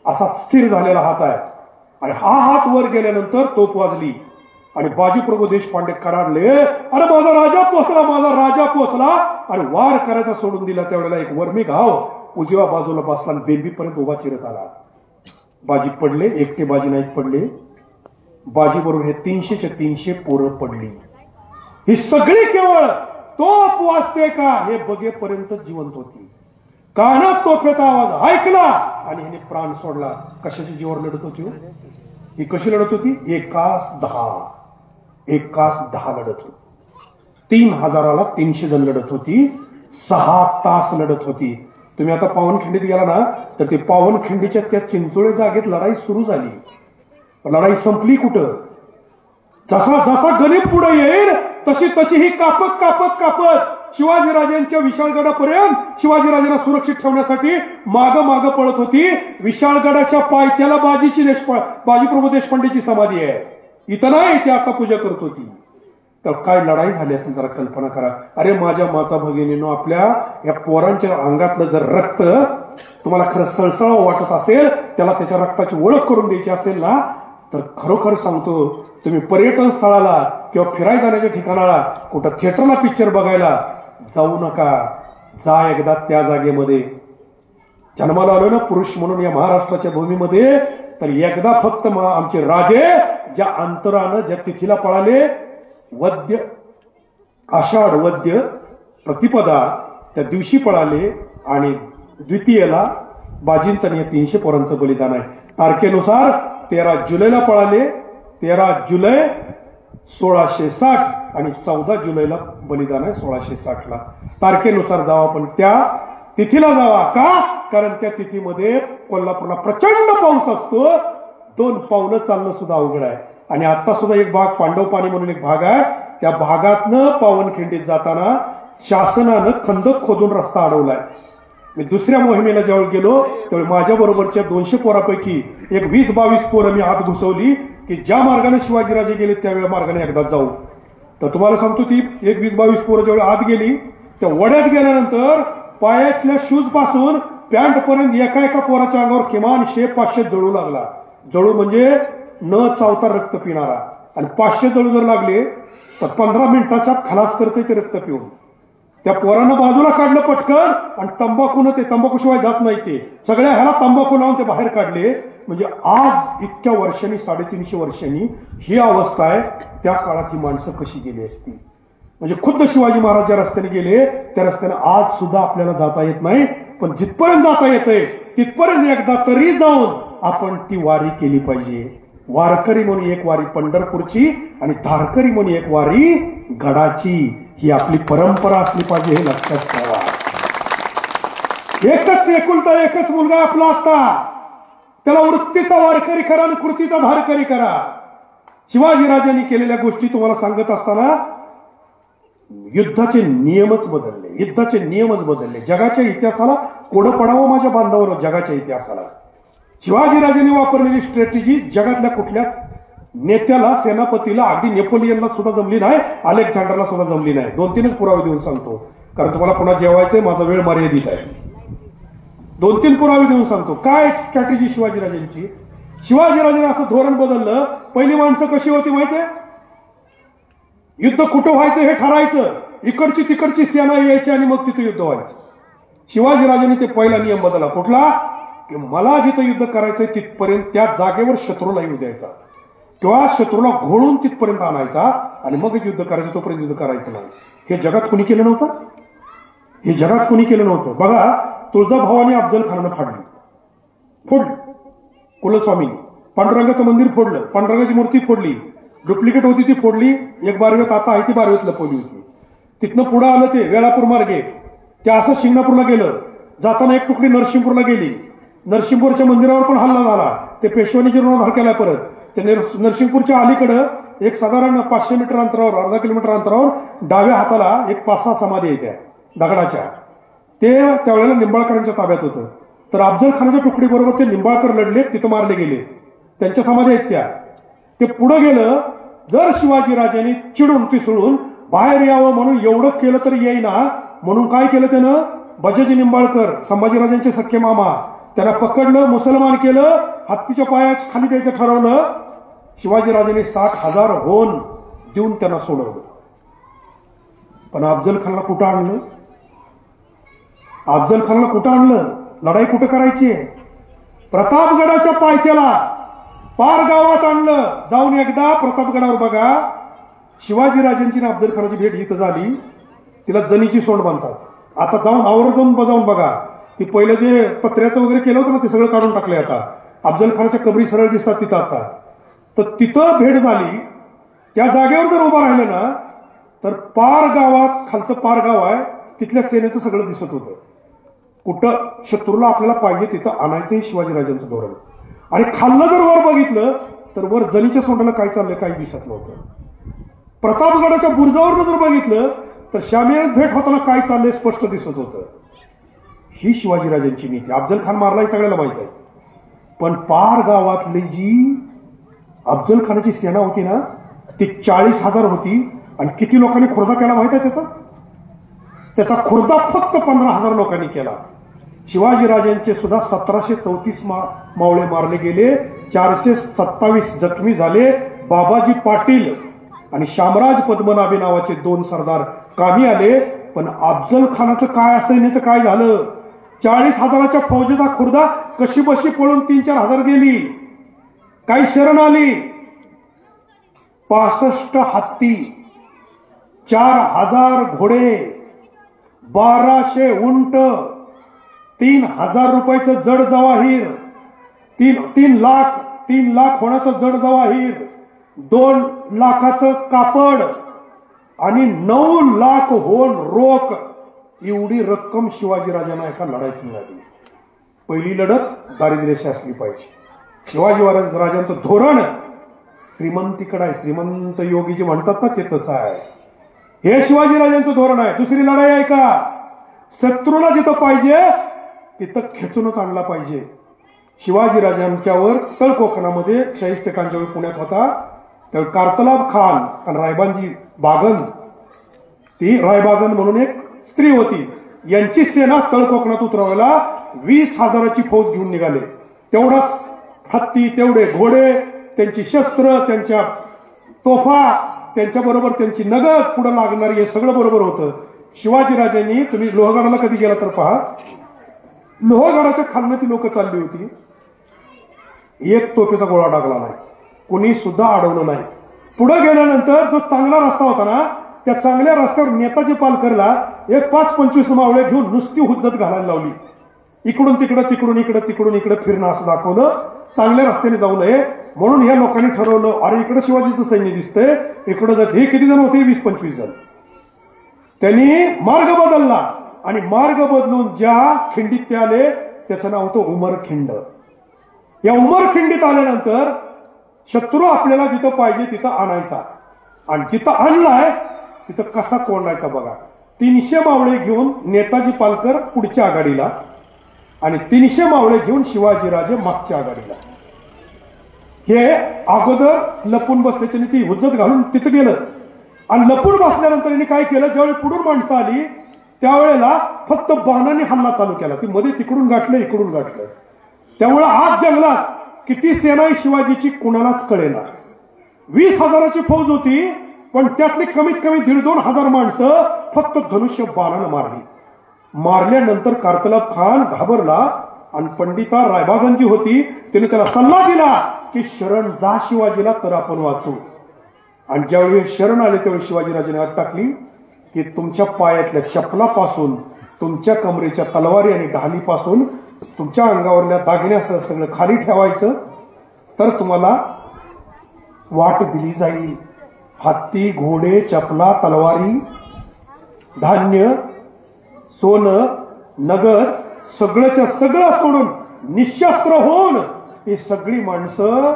असा स्थिर झालेला हात आहे. आणि हा हात वर गेल्यानंतर तोफ वाजली आणि बाजीप्रभू देशपांडे कराडले, अरे माझा राजा पोचला, माझा राजा पोचला. आणि वार करायचा सोडून दिला. त्यावेळेला एक वर्मी घाव उजव्या बाजूला बसला आणि बेंबीपर्यंत उभा चिरत आला. बाजी पडले, एकटे बाजी नाहीत पडले, बाजी बरोबर हे 300च्या 300 पोरं पडली. ही सगळी केवळ तोफ वाजते का हे बघेपर्यंत जिवंत होती. कानात तोफेचा आवाज ऐकला आणि हिने प्राण सोडला. कशाची जीवावर लढत होती? ही कशी लढत होती? एकास 10 लढत होती. 3000ला 300 जण लढत होती. 6 तास लढत होती. तुम्ही आता पावनखिंडीत गेला ना तर ते पावनखिंडीच्या त्या चिंचोळे जागेत लढाई सुरू झाली. लढाई संपली कुठं? जसा जसा गणित पुढे येईल तशी तशी ही कापत कापत कापत शिवाजीराजांच्या विशाळगडापर्यंत शिवाजीराजांना सुरक्षित ठेवण्यासाठी माग माग पळत होती. विशाळगडाच्या पायथ्याला बाजीप्रभू देशपांडेची समाधी आहे. इथं नाही, ती आता पूजा करत होती. तर काय लढाई झाली असेल जरा कल्पना करा. अरे माझ्या माता भगिनींनो, आपल्या या पोरांच्या अंगातलं जर रक्त तुम्हाला खरं सळसळावं वाटत असेल, त्याला त्याच्या रक्ताची ओळख करून द्यायची असेल ना, तर खरोखर सांगतो, तुम्ही पर्यटन स्थळाला किंवा फिरायला जाण्याच्या ठिकाणाला, कुठं थिएटरला पिक्चर बघायला जाऊ नका. जा एकदा त्या जागेमध्ये. जन्माला आलो ना पुरुष म्हणून या महाराष्ट्राच्या भूमीमध्ये, तर एकदा फक्त आमचे राजे ज्या अंतरानं ज्या तिथीला पळाले, वद्य आषाढ वद्य प्रतिपदा त्या दिवशी पळाले आणि द्वितीयेला बाजींचं 300 पोरांचं बलिदान आहे. तारखेनुसार 13 जुलैला पळाले. 13 जुलै 1660 आणि 14 जुलैला बलिदान आहे 1660ला. तारखेनुसार जावा, पण त्या तिथीला जावा. का? कारण त्या तिथीमध्ये कोल्हापूरला प्रचंड पाऊस असतो. 2 पावलं चालणं सुद्धा अवघड आहे. आणि आता सुद्धा एक भाग पांडव पाणी म्हणून एक भाग आहे, त्या भागातनं पावनखिंडीत जाताना शासनानं खंदक खोदून रस्ता अडवलाय. मी दुसऱ्या मोहिमेला ज्यावेळी गेलो त्यावेळी माझ्या बरोबरच्या 200 पोरापैकी एक 20-22 पोरं मी आत घुसवली की ज्या मार्गाने शिवाजीराजे गेले त्यावेळी मार्गाने एकदा जाऊ. तर तुम्हाला सांगतो, ती एक 20-22 पोरं ज्यावेळी आत गेली, त्या वड्यात गेल्यानंतर पायातल्या शूज पासून पॅन्ट पर्यंत एका पोराच्या अंगावर किमान 100-500 जळू लागला. जळू म्हणजे न चावता रक्त पिणारा. आणि 500 जळू जर लागले तर 15 मिनिटाच्या खलास करते ते रक्त पिऊन. त्या पोरानं बाजूला काढलं पटकन आणि तंबाखून, ते तंबाखूशिवाय जात नाही, ते सगळ्या ह्याला तंबाखू लावून ते बाहेर काढले. म्हणजे आज इतक्या वर्षांनी 350 वर्षांनी ही अवस्था आहे. त्या काळात ही माणसं कशी गेली असती? म्हणजे खुद्द शिवाजी महाराज ज्या रस्त्याने गेले त्या रस्त्याने आज सुद्धा आपल्याला जाता येत नाही. पण जिथपर्यंत जाता येतंय तिथपर्यंत एकदा तरी जाऊन आपण ती वारी केली पाहिजे. वारकरी म्हणून एक वारी पंढरपूरची आणि धारकरी म्हणून एक वारी गडाची. ही आपली परंपरा असली पाहिजे, हे लक्षात ठेवा. एकुलता एकच मुलगा आपला आता, त्याला वृत्तीचा वारकरी करा आणि कृतीचा धारकरी करा. शिवाजीराजांनी केलेल्या गोष्टी तुम्हाला सांगत असताना युद्धाचे नियमच बदलले. जगाच्या इतिहासाला कोडं पडावं माझ्या बांधवांनो, जगाच्या इतिहासाला. शिवाजीराजांनी वापरलेली स्ट्रॅटेजी जगातल्या कुठल्याच नेत्याला, सेनापतीला, अगदी नेपोलियनला सुद्धा जमली नाही, अलेक्झांडरला सुद्धा जमली नाही. 2-3च पुरावे देऊन सांगतो, कारण तुम्हाला पुन्हा जेवायचंय, माझा वेळ मर्यादित आहे. 2-3 पुरावे देऊन सांगतो काय स्ट्रॅटेजी शिवाजीराजांची. शिवाजीराजांनी असं धोरण बदललं. पहिली माणसं कशी होती माहितीये? युद्ध कुठं व्हायचं हे ठरायचं, इकडची तिकडची सेना यायची आणि मग तिथे युद्ध व्हायचं. शिवाजीराजांनी ते पहिला नियम बदलला. कुठला? की मला जिथं युद्ध करायचंय तिथपर्यंत त्या जागेवर शत्रूला येऊ द्यायचा किंवा शत्रूला घोळून तिथपर्यंत आणायचा आणि मग युद्ध करायचं, तोपर्यंत युद्ध करायचं नाही. हे जगात कुणी केलं नव्हतं. बघा, तुळजाभवानी अफजल खानानं फोडली. कुलस्वामीनी पांडुरंगाचं मंदिर फोडलं, पांडुरंगाची मूर्ती फोडली, डुप्लिकेट होती ती फोडली. एक बारवेत आता आहे ती बारवेत लपवली होती. तिथनं पुढे आलं ते वेळापूर मार्गे, ते असं शिंगणापूरला गेलं. जाताना एक तुकडी नरसिंहपूरला गेली. नरसिंहपूरच्या मंदिरावर पण हल्ला झाला. ते पेशवानी जीर्णोद्धार केला. परत त्याने नरसिंगपूरच्या अलीकडं एक साधारण 500 मीटर अंतरावर, अर्धा किलोमीटर अंतरावर डाव्या हाताला एक 5-6 समाधी येत्या दगडाच्या. ते त्यावेळेला निंबाळकरांच्या ताब्यात होतं. तर अफजल खानाच्या तुकडीबरोबर ते निंबाळकर लढले, तिथं मारले गेले. त्यांच्या समाधी आहेत त्या. ते पुढे गेलं. जर शिवाजीराजांनी चिडून पिसळून बाहेर यावं म्हणून एवढं केलं तर येईना म्हणून काय केलं त्यानं, बजाजी निंबाळकर संभाजीराजांचे सख्खे मामा त्यांना पकडलं, मुसलमान केलं, हत्तीच्या पायाच्या खाली द्यायचं ठरवलं. शिवाजीराजांनी 60,000 होन देऊन त्यांना सोडवलं. पण अफजल खानला कुठं आणलं? अफजल खानला कुठं आणलं? लढाई कुठं करायची? प्रतापगडाच्या पायथ्याला पार गावात आणलं. जाऊन एकदा प्रतापगडावर बघा, शिवाजीराजांची आणि अफजल खानाची भेट इथं झाली. तिला जनीची सोंड बांधतात. आता जाऊन आवर्जून बजावून बघा. ती पहिलं जे पत्र्याचं वगैरे केलं होतं ना, ते सगळं काढून टाकलंय. आता अफजल खानाच्या कबरी सरळ दिसतात तिथं. आता तर तिथं भेट झाली. त्या जागेवर जर उभा राहिलं ना तर पार गावात, खालचं पार गाव आहे, तिथल्या सेनेचं सगळं दिसत होतं. कुठं शत्रूला आपल्याला पाहिजे तिथं आणायचंही शिवाजीराजांचं धोरण. आणि खाल्लं जर वर बघितलं तर वर जनीच्या सोंडाला काय चाललंय काही दिसत नव्हतं. प्रतापगडाच्या बुरुजावर जर बघितलं तर शामियात भेट होताना काय चाललंय स्पष्ट दिसत होतं. ही शिवाजीराजांची नीती. अफजल खान मारलाही सगळ्याला माहित आहे. पण पार गावातली जी अफजल खानाची सेना होती ना ती 40,000 होती. आणि किती लोकांनी खुर्दा केला माहित आहे त्याचा खुर्दा फक्त 15,000 लोकांनी केला. शिवाजीराजांचे सुद्धा 1734 मावळे मारले गेले, 427 जखमी झाले. बाबाजी पाटील आणि शामराज पद्मनाभी नावाचे 2 सरदार कामी आले. पण अफजल खानाचं काय, सैन्याचं काय झालं? 40,000च्या फौजेचा खुर्दा कशी बशी पळून 3-4 हजार गेली. काही शरण आली. 65 हत्ती, 4,000 घोडे, 1,200 उंट, 3,000 रुपयाचं जड जवाहीर, 3 लाख होण्याचं जड जवाहीर, 2 लाखाचं कापड आणि 9 लाख होन रोख. एवढी रक्कम शिवाजीराजांना एका लढाईत मिळाली. पहिली लढत दारिद्र्याशी असली पाहिजे. शिवाजी राजांचं धोरण श्रीमंतीकडे आहे. श्रीमंत योगी जे म्हणतात ना ते तसं आहे. हे शिवाजीराजांचं धोरण आहे. दुसरी लढाई आहे का, शत्रूला जिथं पाहिजे तिथं खेचूनच आणला पाहिजे. शिवाजीराजांच्यावर तळ कोकणामध्ये शाहिस्ते खानच्या पुण्यात होता त्यावेळी कारतलाब खान आणि रायबांजी बागन, ती रायबागन म्हणून एक स्त्री होती, यांची सेना तळ कोकणात उतरवायला 20,000ची फौज घेऊन निघाले. तेवढाच हत्ती, तेवढे घोडे, त्यांची शस्त्र, त्यांच्या तोफा, त्यांच्याबरोबर त्यांची नगद, पुढे लागणारी, हे सगळं बरोबर होतं. शिवाजीराजांनी, तुम्ही लोहगडाला कधी गेला तर पहा, लोहगडाच्या खालनं ती लोक चालली होती. एक तोफेचा गोळा टाकला नाही, कुणी सुद्धा अडवलं नाही. पुढे गेल्यानंतर जो चांगला रस्ता होता ना त्या चांगल्या रस्त्यावर नेताजी पालकरला एक 5-25 मावळे घेऊन नुसती हुज्जत घालायला लावली. इकडून तिकडं, तिकडून इकडं, तिकडून इकडं फिरणं असं दाखवलं. चांगल्या रस्त्याने जाऊ नये म्हणून या लोकांनी ठरवलं, अरे इकडे शिवाजीचं सैन्य दिसतंय, इकडे जात. हे किती जण होते? 20-25 जण. त्यांनी मार्ग बदलला आणि मार्ग बदलून ज्या खिंडीत ते आले त्याचं नाव होतं उमरखिंड. या उमरखिंडीत आल्यानंतर शत्रू आपल्याला जिथं पाहिजे तिथं आणायचा आणि जिथं आणलाय तिथं कसा कोंडायचा बघा. 300 मावळे घेऊन नेताजी पालकर पुढच्या आघाडीला आणि 300 मावळे घेऊन शिवाजीराजे मागच्या आघाडीला. हे अगोदर लपून बसले, त्यांनी ती हुज्जत घालून तिथं गेलं आणि लपून बसल्यानंतर यांनी काय केलं, ज्यावेळी पुढून माणसं आली त्यावेळेला फक्त बाणाने हल्ला चालू केला. ती मध्ये तिकडून गाठलं, इकडून गाठलं. त्यामुळे आज जंगलात किती सेना आहे शिवाजीची कुणालाच कळेना. 20,000ची फौज होती पण त्यातली कमीत कमी 1,500-2 हजार माणसं फक्त धनुष्य बाणानं मारली. मारल्यानंतर कारतलाब खान घाबरला आणि पंडिता रायबागंजी होती, तिने त्याला सल्ला दिला की शरण जा शिवाजीला तर आपण वाचू. आणि ज्यावेळी शरण आले त्यावेळी शिवाजीराजांनी हात टाकली की तुमच्या पायातल्या चपलापासून, तुमच्या कमरेच्या तलवारी आणि ढालीपासून, तुमच्या अंगावरल्या दागिन्यासह सगळं खाली ठेवायचं तर तुम्हाला वाट दिली जाईल. हत्ती, घोडे, चपला, तलवारी, धान्य, सोनं, नगद सगळंच्या सगळं सोडून निशस्त्र होऊन ही सगळी माणसं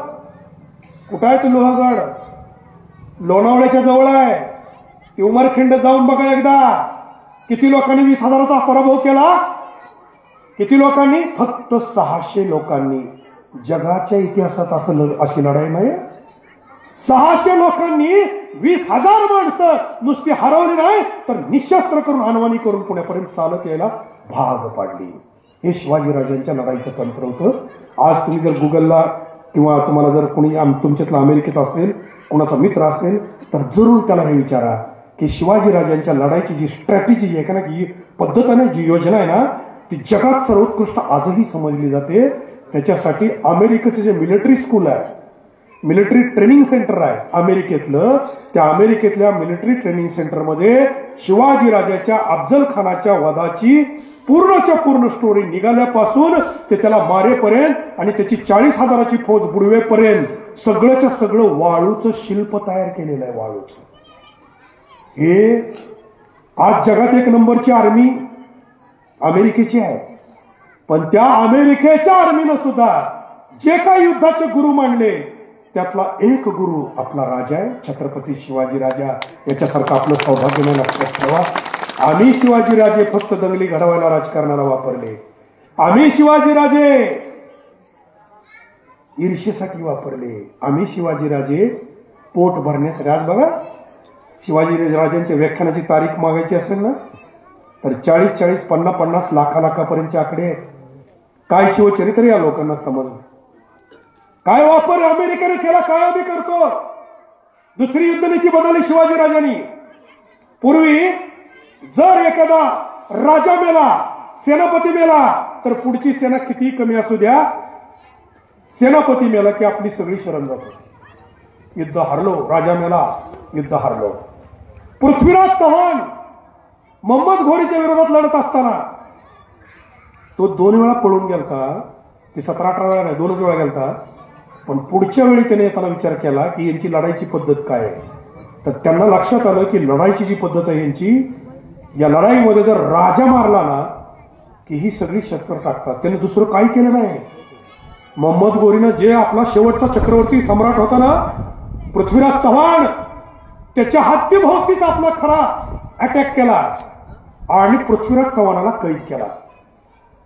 कुठं आहे तो लोहगड? लोणावळ्याच्या जवळ आहे. ती उमरखिंड जाऊन बघा एकदा. किती लोकांनी 20,000चा पराभव केला? किती लोकांनी? फक्त 600 लोकांनी. जगाच्या इतिहासात अशी लढाई नाही. 600 लोकांनी 20,000 माणसं नुसती हरवली नाही तर निशस्त्र करून अनवाणी करून पुण्यापर्यंत चालत यायला भाग पाडली. हे शिवाजीराजांच्या लढाईचं तंत्र होतं. आज तुम्ही जर गुगलला किंवा तुम्हाला जर कोणी तुमच्यातला अमेरिकेत असेल, कोणाचा मित्र असेल तर जरूर त्याला हे विचारा की शिवाजीराजांच्या लढाईची जी स्ट्रॅटेजी आहे ना, की पद्धत आहे ना, जी योजना आहे ना, ती जगात सर्वोत्कृष्ट आजही समजली जाते. त्याच्यासाठी अमेरिकेचं जे मिलिटरी स्कूल आहे, मिलिटरी ट्रेनिंग सेंटर आहे अमेरिकेतलं, त्या अमेरिकेतल्या मिलिटरी ट्रेनिंग सेंटरमध्ये शिवाजीराजाच्या अफजल खानाच्या वधाची पूर्णच्या पूर्ण स्टोरी निघाल्यापासून ते त्याला मारेपर्यंत आणि त्याची 40,000ची फौज बुडवेपर्यंत सगळंच्या सगळं वाळूचं शिल्प तयार केलेलं आहे. वाळूचं हे आज जगात एक नंबरची आर्मी अमेरिकेची आहे. पण त्या अमेरिकेच्या आर्मीनं सुद्धा जे काही युद्धाचे गुरु मांडले त्यातला एक गुरु आपला राजा आहे, छत्रपती शिवाजीराजा. याच्यासारखं आपलं सौभाग्य नाही. लक्षात ठेवा, आम्ही शिवाजीराजे फक्त दंगली घडवायला राजकारणाला वापरले. आम्ही शिवाजीराजे ईर्षेसाठी वापरले. आम्ही शिवाजीराजे पोट भरण्यासाठी. आज बघा, शिवाजीराजांच्या व्याख्यानाची तारीख मागायची असेल ना तर 40-40, 50-50 लाखापर्यंतचे आकडे आहेत. काय शिवचरित्र या लोकांना समजलं. काय वापर अमेरिकेने केला, काय आम्ही करतो. दुसरी युद्धनीती बदलली शिवाजीराजांनी. पूर्वी जर एखादा राजा मेला, सेनापती मेला तर पुढची सेना किती कमी असू द्या, सेनापती मेला की आपली सगळी शरण जातो. युद्ध हरलो, राजा मेला, युद्ध हरलो. पृथ्वीराज चव्हाण मोहम्मद घोरीच्या विरोधात लढत असताना तो 2 वेळा पळून गेलता. ते 17-18 वेळा नाही, 2च वेळा गेलता. पण पुढच्या वेळी त्याने येताना विचार केला की यांची लढाईची पद्धत काय आहे. तर त्यांना लक्षात आलं की लढाईची जी पद्धत आहे यांची, या लढाईमध्ये जर राजा मारला ना की ही सगळी शस्त्र टाकतात. त्याने दुसरं काही केलं नाही. मोहम्मद घोरीनं जे आपला शेवटचा चक्रवर्ती सम्राट होता ना पृथ्वीराज चव्हाण, त्याच्या हद्दीभोवतीच आपला खरा अटॅक केला आणि पृथ्वीराज चव्हाणाला कैद केला.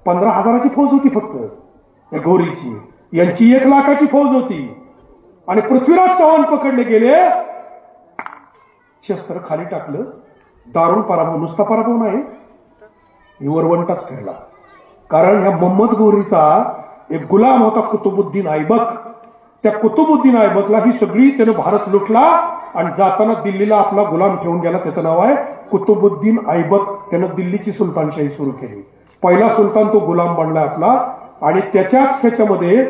15,000ची फौज होती फक्त घोरीची, यांची 1 लाखाची फौज होती. आणि पृथ्वीराज चव्हाण पकडले गेले, शस्त्र खाली टाकलं. दारुण पराभव, नुसता पराभव नाही, वरवंटाच ठरला. कारण ह्या मोहम्मद घोरीचा एक गुलाम होता कुतुबुद्दीन ऐबक. त्या कुतुबुद्दीन ऐबकला ही सगळी त्यानं भारत लुटला आणि जाताना दिल्लीला आपला गुलाम ठेवून गेला. त्याचं नाव आहे कुतुबुद्दीन ऐबक. त्यानं दिल्लीची सुलतानशाही सुरू केली. पहिला सुलतान तो गुलाम बनला आपला. आणि त्याच्याच ह्याच्यामध्ये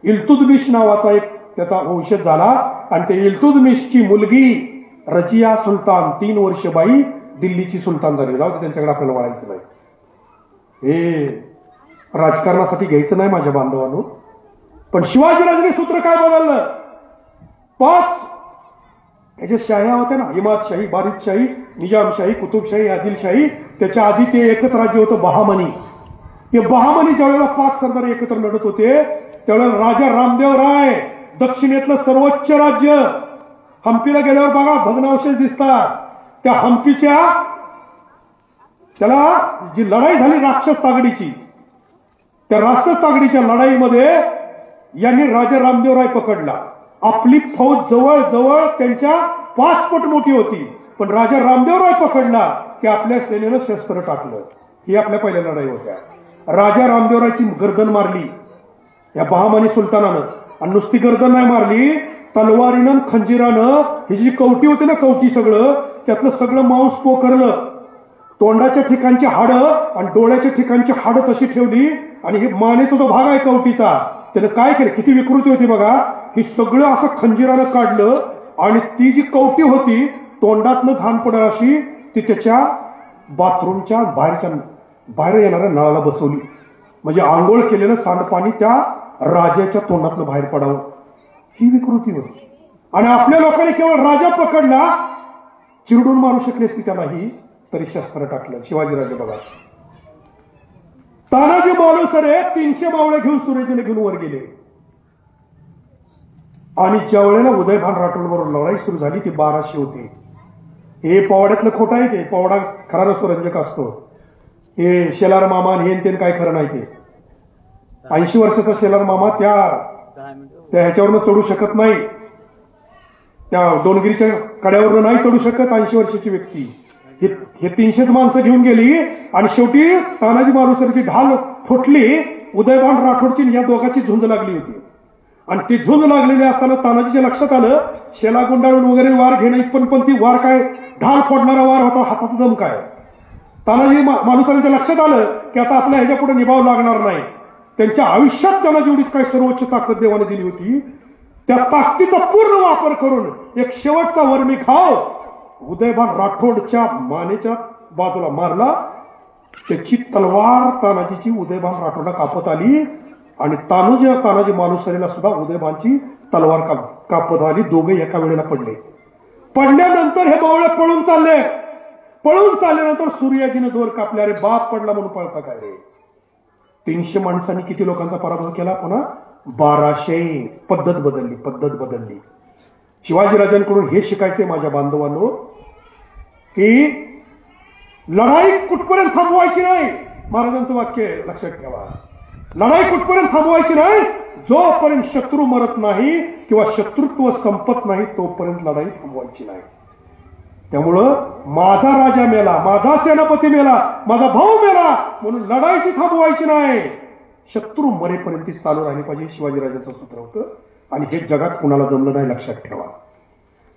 इल्तुतमिश नावाचा एक त्याचा वंशज झाला. आणि ते इल्तुतमिशची मुलगी रजिया सुलतान 3 वर्ष बाई दिल्लीची सुलतान झाली. जाऊ त्यांच्याकडे आपल्याला वळायचं नाही. हे राजकारणासाठी घ्यायचं नाही माझ्या बांधवांनो. पण शिवाजीराजांनी सूत्र काय बदललं? 5 याच्या शाह्या होत्या ना, इमादशाही, बारिदशाही, निजामशाही, कुतुबशाही, आदिलशाही. त्याच्या आधी ते एकच राज्य होतं बहामनी. ते बहामनी ज्यावेळेला 5 सरदार एकत्र लढत होते त्यावेळेला राजा रामदेव राय, दक्षिणेतलं सर्वोच्च राज्य, हम्पीला गेल्यावर बघा भग्नावशेष दिसतात. त्या हम्पीच्या त्याला जी लढाई झाली राक्षस तागडीची, त्या राक्षस तागडीच्या लढाईमध्ये यांनी राजा रामदेव राय पकडला. आपली फौज जवळ त्यांच्या 5 पट मोठी होती. पण राजा रामदेव राय पकडला की आपल्या सेनेनं शस्त्र टाकलं. ही आपल्या पहिल्या लढाई होत्या. राजा रामदेवरायची गर्दन मारली या बहामनी सुलतानानं. आणि नुसती गर्दन नाही मारली, तलवारीनं खंजीरानं ही जी कवटी होती ना, कवटी सगळं त्यातलं सगळं मांस पोखरलं. तोंडाच्या ठिकाणची हाडं आणि डोळ्याच्या ठिकाणची हाडं तशी ठेवली. आणि हे मानेचा जो भाग आहे कवटीचा, त्यानं काय केलं, किती विकृती होती बघा. ही सगळं असं खंजीरानं काढलं आणि ती जी कवटी होती तोंडातनं घाण पडल अशी ती त्याच्या बाथरूमच्या बाहेर येणाऱ्या नळाला बसवली. म्हणजे आंघोळ केलेलं सांडपाणी त्या राजाच्या तोंडातनं बाहेर पडावं, ही विकृती होती. आणि आपल्या लोकांनी केवळ राजा पकडला, चिरडून मारू शकले असते त्यालाही, तरी शस्त्र टाकलं. शिवाजीराजे बघा, तानाजी मालुसरे 300 मावळे घेऊन सुरेजीने घेऊन वर गेले. आणि ज्या वेळेला उदयभान राठोडबरोबर लढाई सुरू झाली ती 1200 होती. हे पवाड्यातलं खोटं आहे. ते पवाडा खरा नसतो, रंजक असतो. हे शेलार मामा हे ते काय खरं नाही. ते 80 वर्षाचा शेलार मामा त्या ह्याच्यावरनं चढू शकत नाही, त्या डोंगरीच्या कड्यावरनं नाही चढू शकत 80 वर्षाची व्यक्ती. हे 300च माणसं घेऊन गेली आणि शेवटी तानाजी मालुसरेची ढाल फुटली. उदयभान राठोडची या दोघांची झुंज लागली होती आणि ती झुंज लागलेली असताना तानाजीच्या लक्षात आलं शेला गुंडाळून वगैरे वार घेणं पण ती वार काय ढाल फोडणारा वार होता, हाताचा दम काय. तानाजी मालुसरेच्या लक्षात आलं की आता आपल्या ह्याच्या पुढे निभाव लागणार नाही. त्यांच्या आयुष्यात त्यांना जेवढी काय सर्वोच्च ताकद देवाने दिली होती त्या ताकदीचा पूर्ण वापर करून एक शेवटचा वर्मी घाव उदयभान राठोडच्या मानेच्या बाजूला मारला. त्याची तलवार तानाजीची उदयभान राठोडला कापत आली आणि तानाजी मालुसरेला सुद्धा उदयभानची तलवार कापत आली. दोघे एका वेळेला पडले. पडल्यानंतर हे मावळे पळून चालले. पळून चालल्यानंतर सूर्याजीने दोर कापले. अरे बाप पडला म्हणून पळता काय रे. 300 माणसांनी किती लोकांचा पराभव केला. पुन्हा 1200. पद्धत बदलली. शिवाजीराजांकडून हे शिकायचे माझ्या बांधवांनो की लढाई कुठपर्यंत थांबवायची नाही. महाराजांचं वाक्य लक्षात ठेवा. लढाई कुठपर्यंत थांबवायची नाही, जोपर्यंत शत्रू मरत नाही किंवा शत्रुत्व संपत नाही तोपर्यंत लढाई थांबवायची नाही. त्यामुळं माझा राजा मेला, माझा सेनापती मेला, माझा भाऊ मेला म्हणून लढाईची थांबवायची नाही. शत्रू मरेपर्यंत चालू राहिली पाहिजे. शिवाजीराजांचं सूत्र होतं आणि हे जगात कुणाला जमलं नाही. लक्षात ठेवा.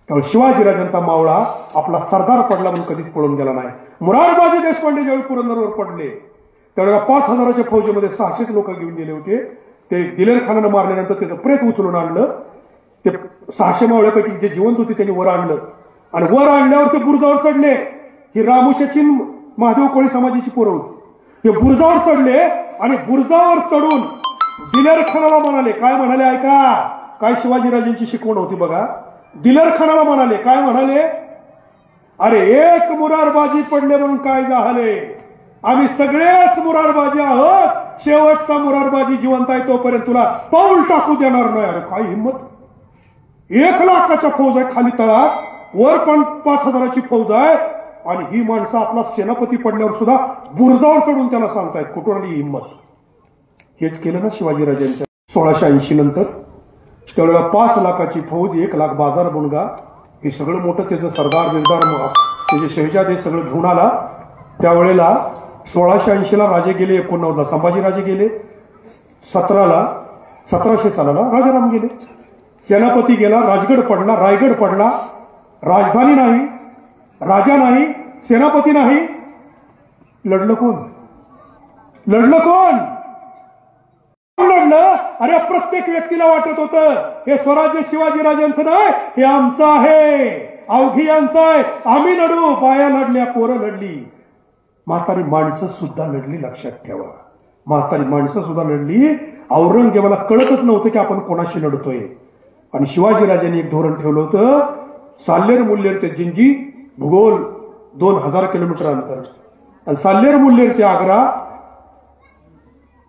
त्यामुळे शिवाजीराजांचा मावळा आपला सरदार पडला म्हणून कधीच पळून गेला नाही. मुरारबाजी देशपांडे ज्यावेळी पुरंदरवर पडले त्यावेळेला 5000च्या फौजेमध्ये 600 लोक घेऊन गेले होते. ते दिलेर खानानं मारल्यानंतर त्याचं प्रेत उचलून आणलं. ते 600 मावळ्यापैकी जे जिवंत होते त्यांनी वर आणलं आणि वर आणल्यावर ते बुरुजावर चढले. ही रामुशाची महादेव कोळी समाजाची पोरं होती. ते बुरुजावर चढले आणि बुरुजावर चढून दिलेर खानाला म्हणाले, काय म्हणाले ऐका, काय शिवाजीराजांची शिकवण होती बघा. दिलेर खानाला म्हणाले, काय म्हणाले, अरे एक मुरारबाजी पडले म्हणून काय झाले, आम्ही सगळेच मुरारबाजी आहोत, शेवटचा मुरारबाजी जिवंत आहे तोपर्यंत तुला पाऊल टाकू देणार नाही. अरे काय हिंमत. 1 लाखाच्या फौज आहे खाली तळात, वर पण 5000ची फौज आहे आणि ही माणसं आपला सेनापती पडल्यावर सुद्धा बुरुजावर चढून त्याला सांगतायत. कुठून आली हिंमत. हेच केलं ना शिवाजीराजांच्या 1680 नंतर. त्यावेळेला 5 लाखाची फौज, 1 लाख बाजार बुणगा, हे सगळं मोठं त्याचं सरदार बिरदार त्याचे शहजादे सगळं घेऊन आला. त्यावेळेला 1680ला राजे गेले, 89ला संभाजीराजे गेले, 1700 सालाला राजाराम गेले. सेनापती गेला, राजगड पडला, रायगड पडला. राजधानी नाही, राजा नाही, सेनापती नाही. लढलं कोण. लढलं. अरे प्रत्येक व्यक्तीला वाटत होतं हे स्वराज्य शिवाजीराजांचं नाही, हे आमचं आहे, अवघी यांचं आहे, आम्ही लढू. बाया लढल्या, पोरं लढली, म्हातारी माणसं सुद्धा लढली. लक्षात ठेवा, म्हातारी माणसं सुद्धा लढली. औरंगजेबाला कळतच नव्हतं की आपण कोणाशी लढतोय. आणि शिवाजीराजांनी एक धोरण ठेवलं होतं, साल्हेर मुल्हेर ते जिंजी भूगोल 2000 किलोमीटर अंतर आणि साल्हेर मुल्हेर ते आग्रा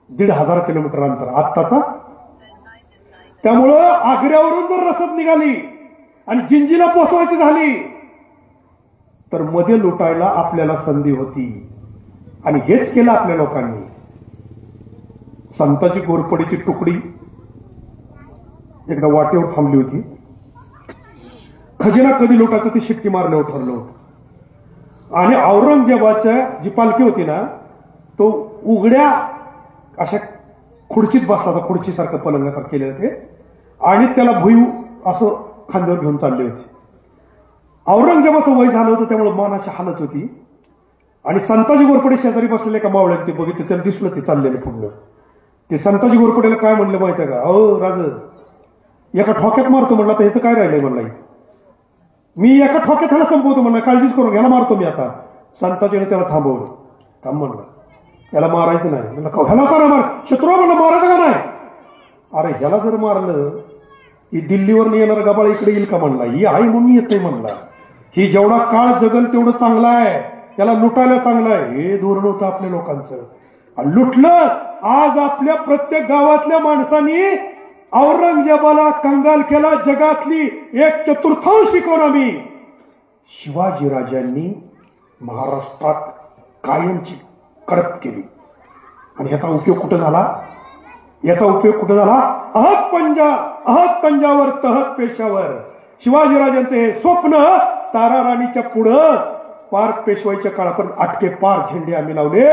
1500 किलोमीटर अंतर आत्ताचा. त्यामुळं आग्र्यावरून जर रसद निघाली आणि जिंजीला पोहोचवायची झाली तर मध्ये लुटायला आपल्याला संधी होती. आणि हेच केलं आपल्या लोकांनी. संताजी घोरपडीची तुकडी एकदा वाटेवर थांबली होती. खजिना कधी लुटायचं ते शिट्टी मारल्यावर ठरलं होतं. आणि औरंगजेबाच्या जी पालखी होती ना, तो उघड्या अशा खुर्चीत बसला होता, खुर्चीसारखं पलंगासारखं केलेलं ते, आणि त्याला भुई असं खांद्यावर घेऊन चालले होते. औरंगजेबाचं वय झालं होतं त्यामुळे मान अशी हालत होती. आणि संताजी घोरपडे शेजारी बसलेले एका मावळ्यात ते बघितलं, त्याला दिसलं ते चाललेलं पुढलं. ते संताजी घोरपडेला काय म्हणलं माहिती आहे का, अहो राज, एका ठोक्यात मारतो म्हणला तर ह्याचं काय राहिलंय म्हणला, मी एका ठोक्यात ह्याला संपवतो म्हणला, काळजीच करून ह्याला मारतो मी आता. संताजीने त्याला थांबवलं. थांब म्हणलं, याला मारायचं नाही. म्हणलं ह्याला का मार, शत्रू म्हणलं मारायचं का नाही. अरे ह्याला जर मारलं ही दिल्लीवर येणार गबाळ इकडे येईल का म्हणला, ही आई म्हणून येते म्हणला, ही जेवढा काळ जगल तेवढं चांगलं आहे, त्याला लुटायला चांगलं आहे. हे धोरण होतं आपल्या लोकांचं. लुटलं. आज आपल्या प्रत्येक गावातल्या माणसांनी औरंगजेबाला कंगाल केला, जगातली 1/4 इकॉनॉमी शिवाजीराजांनी महाराष्ट्रात कायमची कडक केली. आणि याचा उपयोग कुठं झाला? याचा उपयोग कुठं झाला? अहत पंजावर तहत पेशावर. शिवाजीराजांचे हे स्वप्न ताराराणीच्या पुढं पार पेशवाईच्या काळापर्यंत आटके पार झेंडे आम्ही लावले.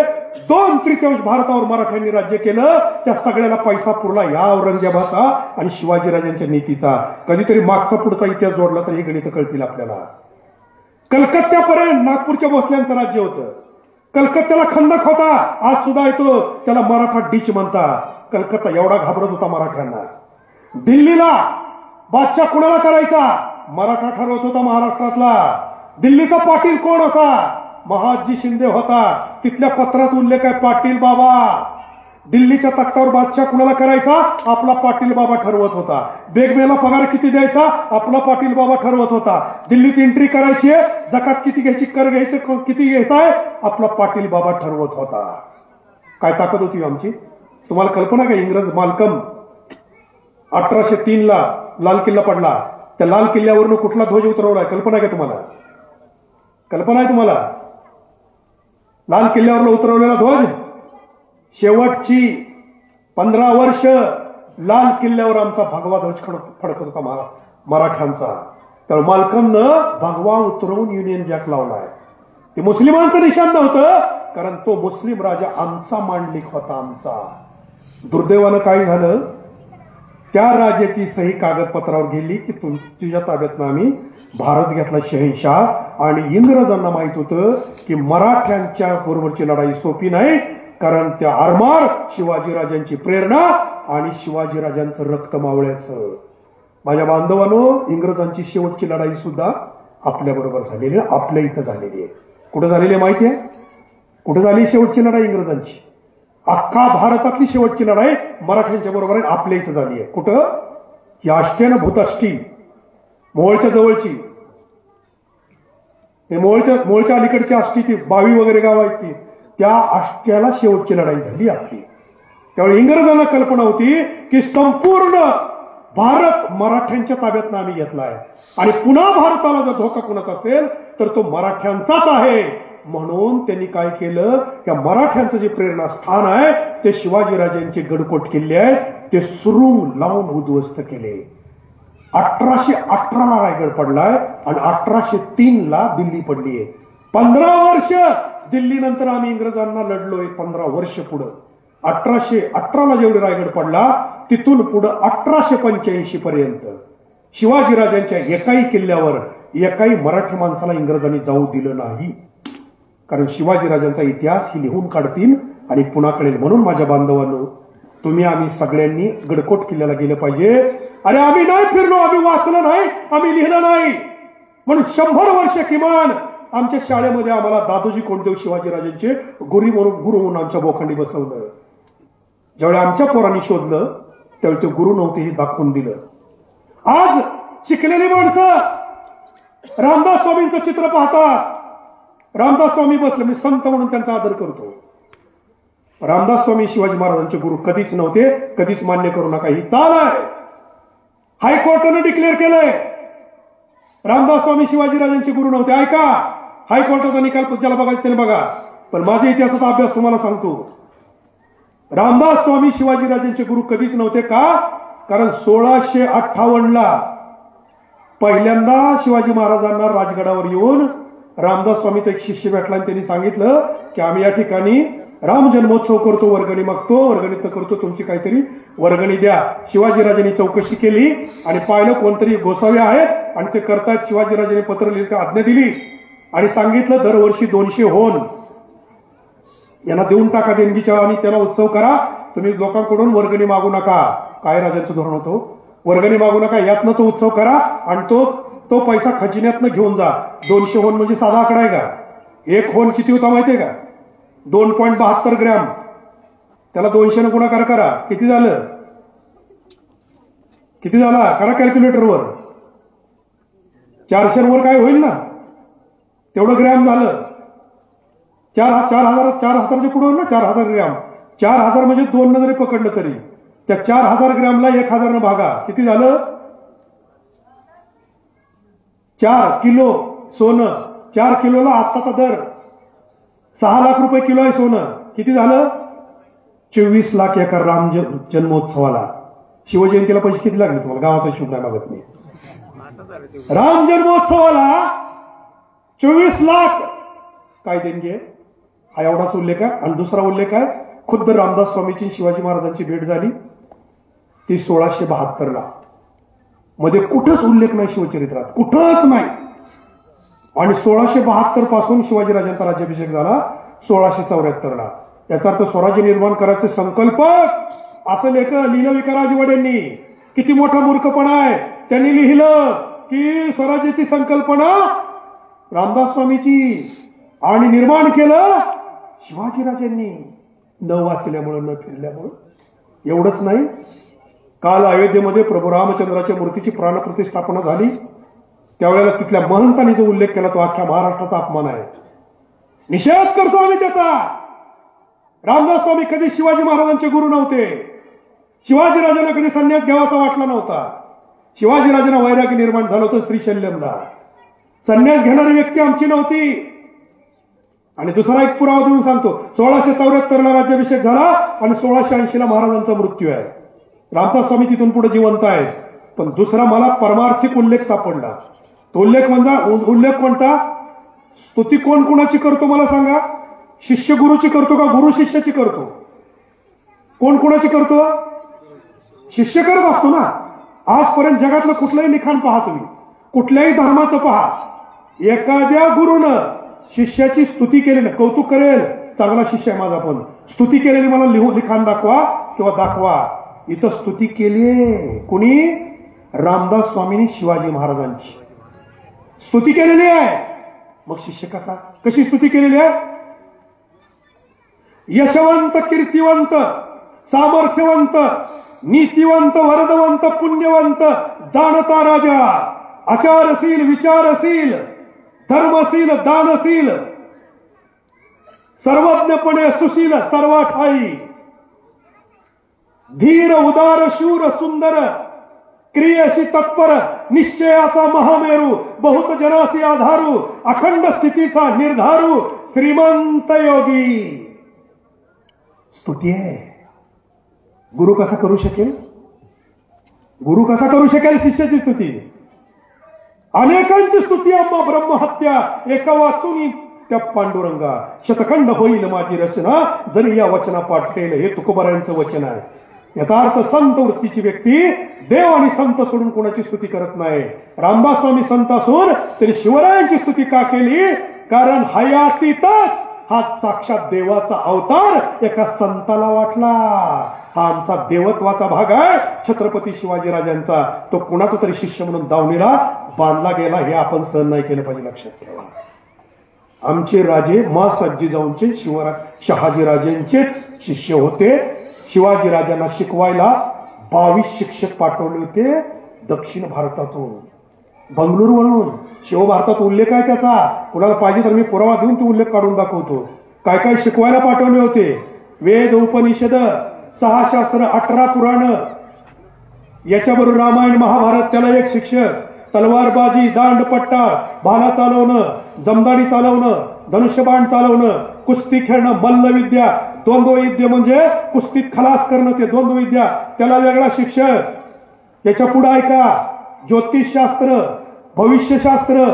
2/3 भारतावर मराठ्यांनी राज्य केलं. त्या सगळ्याला पैसा पुरला या औरंगजेबाचा आणि शिवाजीराजांच्या नीतीचा. कधीतरी मागचा पुढचा इतिहास जोडला तर हे गणित कळतील आपल्याला. कलकत्त्यापर्यंत नागपूरच्या भोसल्यांचं राज्य होतं. कलकत्त्याला खंदक होता, आज सुद्धा येतो, त्याला मराठा डीच म्हणतात. कलकत्ता एवढा घाबरत होता मराठ्यांना. दिल्लीला बादशाह कुणाला करायचा? मराठा ठरवत होता महाराष्ट्रातला. दिल्लीचा पाटील कोण होता? महादजी शिंदे होता. तिथल्या पत्रात उल्लेख आहे पाटील बाबा. दिल्लीच्या तख्तावर बादशाह कुणाला करायचा? आपला पाटील बाबा ठरवत होता. बेगमेला पगार किती द्यायचा? आपला पाटील बाबा ठरवत होता. दिल्लीत एंट्री करायची, जकात किती घ्यायची, कर घ्यायचं किती घ्यायचाय, आपला पाटील बाबा ठरवत होता. काय ताकद होती आमची? तुम्हाला कल्पना का? इंग्रज मालकम 1803 लाल किल्ला पडला. त्या लाल किल्ल्यावरून कुठला ध्वज उतरवलाय? कल्पना आहे का तुम्हाला? कल्पना आहे तुम्हाला? लाल किल्ल्यावरला उतरवलेला ध्वज शेवटची 15 वर्ष लाल किल्ल्यावर आमचा भगवा ध्वज फडकत होता मराठ्यांचा. तर मालकमनं भगवा उतरवून युनियन जॅक लावलाय. ते मुस्लिमांचं निशाण नव्हतं, कारण तो मुस्लिम राजा आमचा मांडलिक होता, आमचा. दुर्दैवानं काय झालं, त्या राजाची सही कागदपत्रावर गेली की तुझ्या ताब्यातनं आम्ही भारत घेतला शहेनशाह. आणि इंग्रजांना माहित होतं की मराठ्यांच्या बरोबरची लढाई सोपी नाही, कारण त्या आरमार शिवाजीराजांची प्रेरणा आणि शिवाजीराजांचं रक्त मावळ्याचं. माझ्या बांधवांनो, इंग्रजांची शेवटची लढाई सुद्धा आपल्या बरोबर झालेली, आपल्या इथं झालेली आहे. कुठं झालेली आहे माहिती आहे? कुठं झाली शेवटची लढाई इंग्रजांची? अख्खा भारतातली शेवटची लढाई मराठ्यांच्या बरोबर आहे, आपल्या इथं झाली आहे. कुठं? ही आष्टेनं भूताष्टी, मोहोळच्या जवळची. हे मोहोळच्या अलीकडची आष्टी, ती बावी वगैरे गाव आहेत ती, त्या आष्ट्याला शेवटची लढाई झाली आपली. त्यावेळी इंग्रजांना कल्पना होती की संपूर्ण भारत मराठ्यांच्या ताब्यातनं आम्ही घेतला आहे आणि पुन्हा भारताला जर धोका कुणाचा असेल तर तो मराठ्यांचाच आहे. म्हणून त्यांनी काय केलं, त्या मराठ्यांचं जे प्रेरणास्थान आहे ते शिवाजीराजांचे गडकोट किल्ले आहेत, ते सुरुंग लावून उद्ध्वस्त केले. 1818 रायगड पडलाय आणि 1803 दिल्ली पडली आहे. 15 वर्ष दिल्लीनंतर आम्ही इंग्रजांना लढलोय. 15 वर्ष पुढं 1818 जेवढे रायगड पडला, तिथून पुढं 1885 पर्यंत शिवाजीराजांच्या एकाही किल्ल्यावर एकाही मराठी माणसाला इंग्रजांनी जाऊ दिलं नाही. कारण शिवाजीराजांचा इतिहास ही लिहून काढतील आणि पुन्हा कळेल. म्हणून माझ्या बांधवांनो, तुम्ही आम्ही सगळ्यांनी गडकोट किल्ल्याला गेलं पाहिजे. अरे आम्ही नाही फिरलो, आम्ही वाचलं नाही, आम्ही लिहिलं नाही, म्हणून 100 वर्ष किमान आमच्या शाळेमध्ये आम्हाला दादोजी कोंडदेव शिवाजीराजांचे गुरु म्हणून आमच्या बोखंडी बसवलं. ज्यावेळी आमच्या पोरांनी शोधलं त्यावेळी ते गुरु नव्हते हे दाखवून दिलं. आज शिकलेली माणसं रामदास स्वामींचं चित्र पाहतात. रामदास स्वामी बसले, मी संत म्हणून त्यांचा आदर करतो. रामदास स्वामी शिवाजी महाराजांचे गुरु कधीच नव्हते, कधीच मान्य करू नका, ही चाल आहे. हायकोर्टानं डिक्लेअर केलंय रामदास स्वामी शिवाजीराजांचे गुरु नव्हते. ऐका, हायकोर्टाचा निकाल ज्याला बघायचं त्याने बघा, पण माझ्या इतिहासाचा अभ्यास तुम्हाला सांगतो. रामदास स्वामी शिवाजीराजांचे गुरु कधीच नव्हते. का? कारण 1658 पहिल्यांदा शिवाजी महाराजांना राजगडावर येऊन रामदास स्वामीचा एक शिष्य भेटला आणि त्यांनी सांगितलं की आम्ही या ठिकाणी राम जन्मोत्सव करतो, वर्गणी मागतो, वर्गणीत करतो, तुमची काहीतरी वर्गणी द्या. शिवाजीराजांनी चौकशी केली आणि पाहिलं कोणतरी गोसावी आहेत आणि ते करतायत. शिवाजीराजांनी पत्र लिहिलं, आज्ञा दिली आणि सांगितलं दरवर्षी 200 होन यांना देऊन टाका देणगीच्या आणि त्याला उत्सव करा. तुम्ही लोकांकडून वर्गणी मागू नका. काय राजांचं धोरण होतं? वर्गणी मागू नका, यातनं तो उत्सव करा आणि तो पैसा खजिन्यातनं घेऊन जा. 200 होन म्हणजे साधा आकडा आहे का? एक होन किती होता माहितीये का? 2.72 ग्रॅम. त्याला 200 गुणाकार करा, किती झालं? किती झाला? करा कॅल्क्युलेटरवर. 400 वर काय होईल ना, तेवढं ग्रॅम झालं. 4,000च्या पुढे होईल ना 4,000 ग्रॅम. 4,000 म्हणजे 2 जरी पकडलं तरी त्या 4000 ग्रॅमला 1000 न भागा, किती झालं? 4 किलो सोनं. 4 किलोला आत्ताचा दर 6 लाख रुपये किलो आहे सोनं. किती झालं? 24 लाख एका राम जन्मोत्सवाला. शिवजयंतीला पैसे किती लागले तुम्हाला? गावाचा हिशोब नाही मागत मी. राम जन्मोत्सवाला 24 लाख काय देणगी? हा एवढाच उल्लेख आहे. आणि दुसरा उल्लेख आहे, खुद्द रामदास स्वामीची शिवाजी महाराजांची भेट झाली ती 1672ला. मध्ये कुठंच उल्लेख नाही शिवचरित्रात, कुठंच नाही. आणि 1672 पासून शिवाजीराजांचा राज्याभिषेक झाला 1674ला. याचा अर्थ स्वराज्य निर्माण करायचे संकल्पक असं लिहिलं विकाराजी वडेंनी. किती मोठा मूर्खपणा आहे. त्यांनी लिहिलं की स्वराज्याची संकल्पना रामदास स्वामीची आणि निर्माण केलं शिवाजीराजांनी, न वाचल्यामुळं न फिरल्यामुळं. एवढंच नाही, काल अयोध्येमध्ये प्रभू रामचंद्राच्या मूर्तीची प्राणप्रतिष्ठापना झाली त्यावेळेला तिथल्या महंतांनी जो उल्लेख केला तो अख्ख्या महाराष्ट्राचा अपमान आहे. निषेध करतो आम्ही त्याचा. रामदास स्वामी कधी शिवाजी महाराजांचे गुरु नव्हते. शिवाजीराजांना कधी संन्यास घ्यावासा वाटला नव्हता. शिवाजीराजांना वैराग्य निर्माण झालं होतं श्रीशल्यमला. संन्यास घेणारी व्यक्ती आमची नव्हती. आणि दुसरा एक पुरावा देऊन सांगतो, 1674ला राज्याभिषेक झाला आणि 1680ला महाराजांचा मृत्यू आहे. रामदास स्वामी तिथून पुढे जिवंत आहेत. पण दुसरा मला परमार्थिक उल्लेख सापडला. तो उल्लेख कोणता? स्तुती कोण कुणाची करतो मला सांगा? शिष्य गुरुची करतो का गुरु शिष्याची करतो? कोण कुणाची करतो? शिष्य करत असतो ना. आजपर्यंत जगातलं कुठलंही लिखाण पहा तुम्ही, कुठल्याही धर्माचं पहा, एखाद्या गुरुनं शिष्याची स्तुती केलेली, कौतुक करेल, चांगला शिष्य आहे माझा, पण स्तुती केलेली मला लिखाण दाखवा किंवा दाखवा. इथं स्तुती केली कुणी? रामदास स्वामींनी शिवाजी महाराजांची स्तुती केलेली आहे. मग शिष्य कशी स्तुती केलेली आहे? यशवंत, कीर्तिवंत, सामर्थ्यवंत, नीतिवंत, वरदवंत, पुण्यवंत, जाणता राजा, आचारशील, विचारशील, धर्मशील, दानशील, सर्वज्ञपणे सुशील, सर्व ठाई, धीर, उदार, शूर, सुंदर, क्रियेशी तत्पर, निश्चयाचा महामेरू, बहुत जनासी आधारू, अखंड स्थितीचा निर्धारू, श्रीमंत योगी. स्तुती आहे. गुरु कसा करू शकेल? गुरु कसा करू शकेल शिष्याची स्तुती? अनेकांची स्तुती आम्हा ब्रह्महत्या एका वाचून त्या पांडुरंगा, शतखंड होईल माझी रचना जरी या वचना पाठलेलं. हे तुकोबारायांचं वचन आहे. याचा अर्थ संत वृत्तीची व्यक्ती देव आणि संत सोडून कोणाची स्तुती करत नाही. रामदास स्वामी संत असून त्यांनी शिवरायांची स्तुती का केली? कारण हयातीतच हा साक्षात देवाचा अवतार एका संताला वाटला. हा आमचा देवत्वाचा भाग आहे छत्रपती शिवाजीराजांचा. तो कुणाचा तरी शिष्य म्हणून दावणीला बांधला गेला हे आपण सहन नाही केलं पाहिजे. लक्षात ठेवा. आमचे राजे मा सज्जीजाऊंचे शहाजीराजांचेच शिष्य होते. शिवाजीराजांना शिकवायला 22 शिक्षक पाठवले होते दक्षिण भारतातून, बंगळुरूवरून. शिवभारतात उल्लेख आहे त्याचा. कुणाला पाहिजे तर मी पुरावा देऊन तो उल्लेख काढून दाखवतो. काय काय शिकवायला पाठवले होते? वेद, उपनिषद, 6 शास्त्र, 18 पुराण, याच्याबरोबर रामायण, महाभारत. त्याला एक शिक्षक. तलवारबाजी, दांडपट्टा, भाला चालवणं, जमदाडी चालवणं, धनुष्यबाण चालवणं, कुस्ती खेळणं, मल्लविद्या, द्वंद्वविद्या म्हणजे कुस्तीत खलास करणं, ते द्वंद्वविद्या, त्याला वेगळा शिक्षक. याच्या पुढे ऐका, ज्योतिषशास्त्र, भविष्यशास्त्र,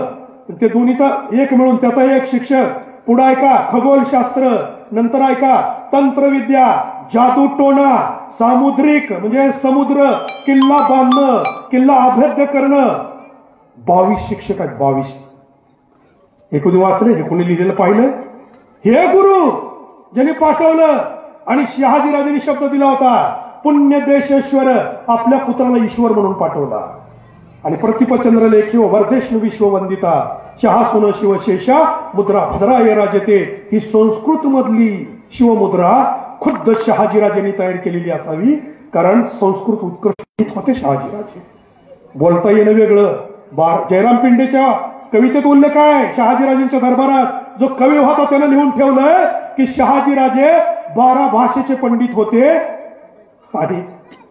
ते दोन्हीचा एक मिळून त्याचा एक शिक्षक. पुढे ऐका, खगोलशास्त्र. नंतर ऐका, तंत्रविद्या, जादू टोणा, सामुद्रिक म्हणजे समुद्र, किल्ला बांधणं, किल्ला अभेद्य करणं. 22 शिक्षक आहेत. 22. हे कोणी वाचले? हे कोणी लिहिलेलं पाहिलं? हे गुरु ज्यांनी पाठवलं. आणि शहाजीराजांनी शब्द दिला होता, पुण्य देशेश्वर, आपल्या पुत्राला ईश्वर म्हणून पाठवला. आणि प्रतिपचंद्र लेखी वर्धेष्णु विश्ववंदिता शहासुन शिवशेषा मुद्रा भद्राय राजते. ही संस्कृत मधली शिवमुद्रा खुद्द शहाजीराजांनी तयार केलेली असावी. कारण संस्कृत उत्कृष्ट होते शहाजीराजे. बोलता येणं वेगळं. जयराम पिंडेच्या कवितेत उल्लेख आहे शहाजीराजांच्या दरबारात जो कवी होता त्यानं लिहून ठेवलंय की शहाजीराजे 12 भाषेचे पंडित होते आणि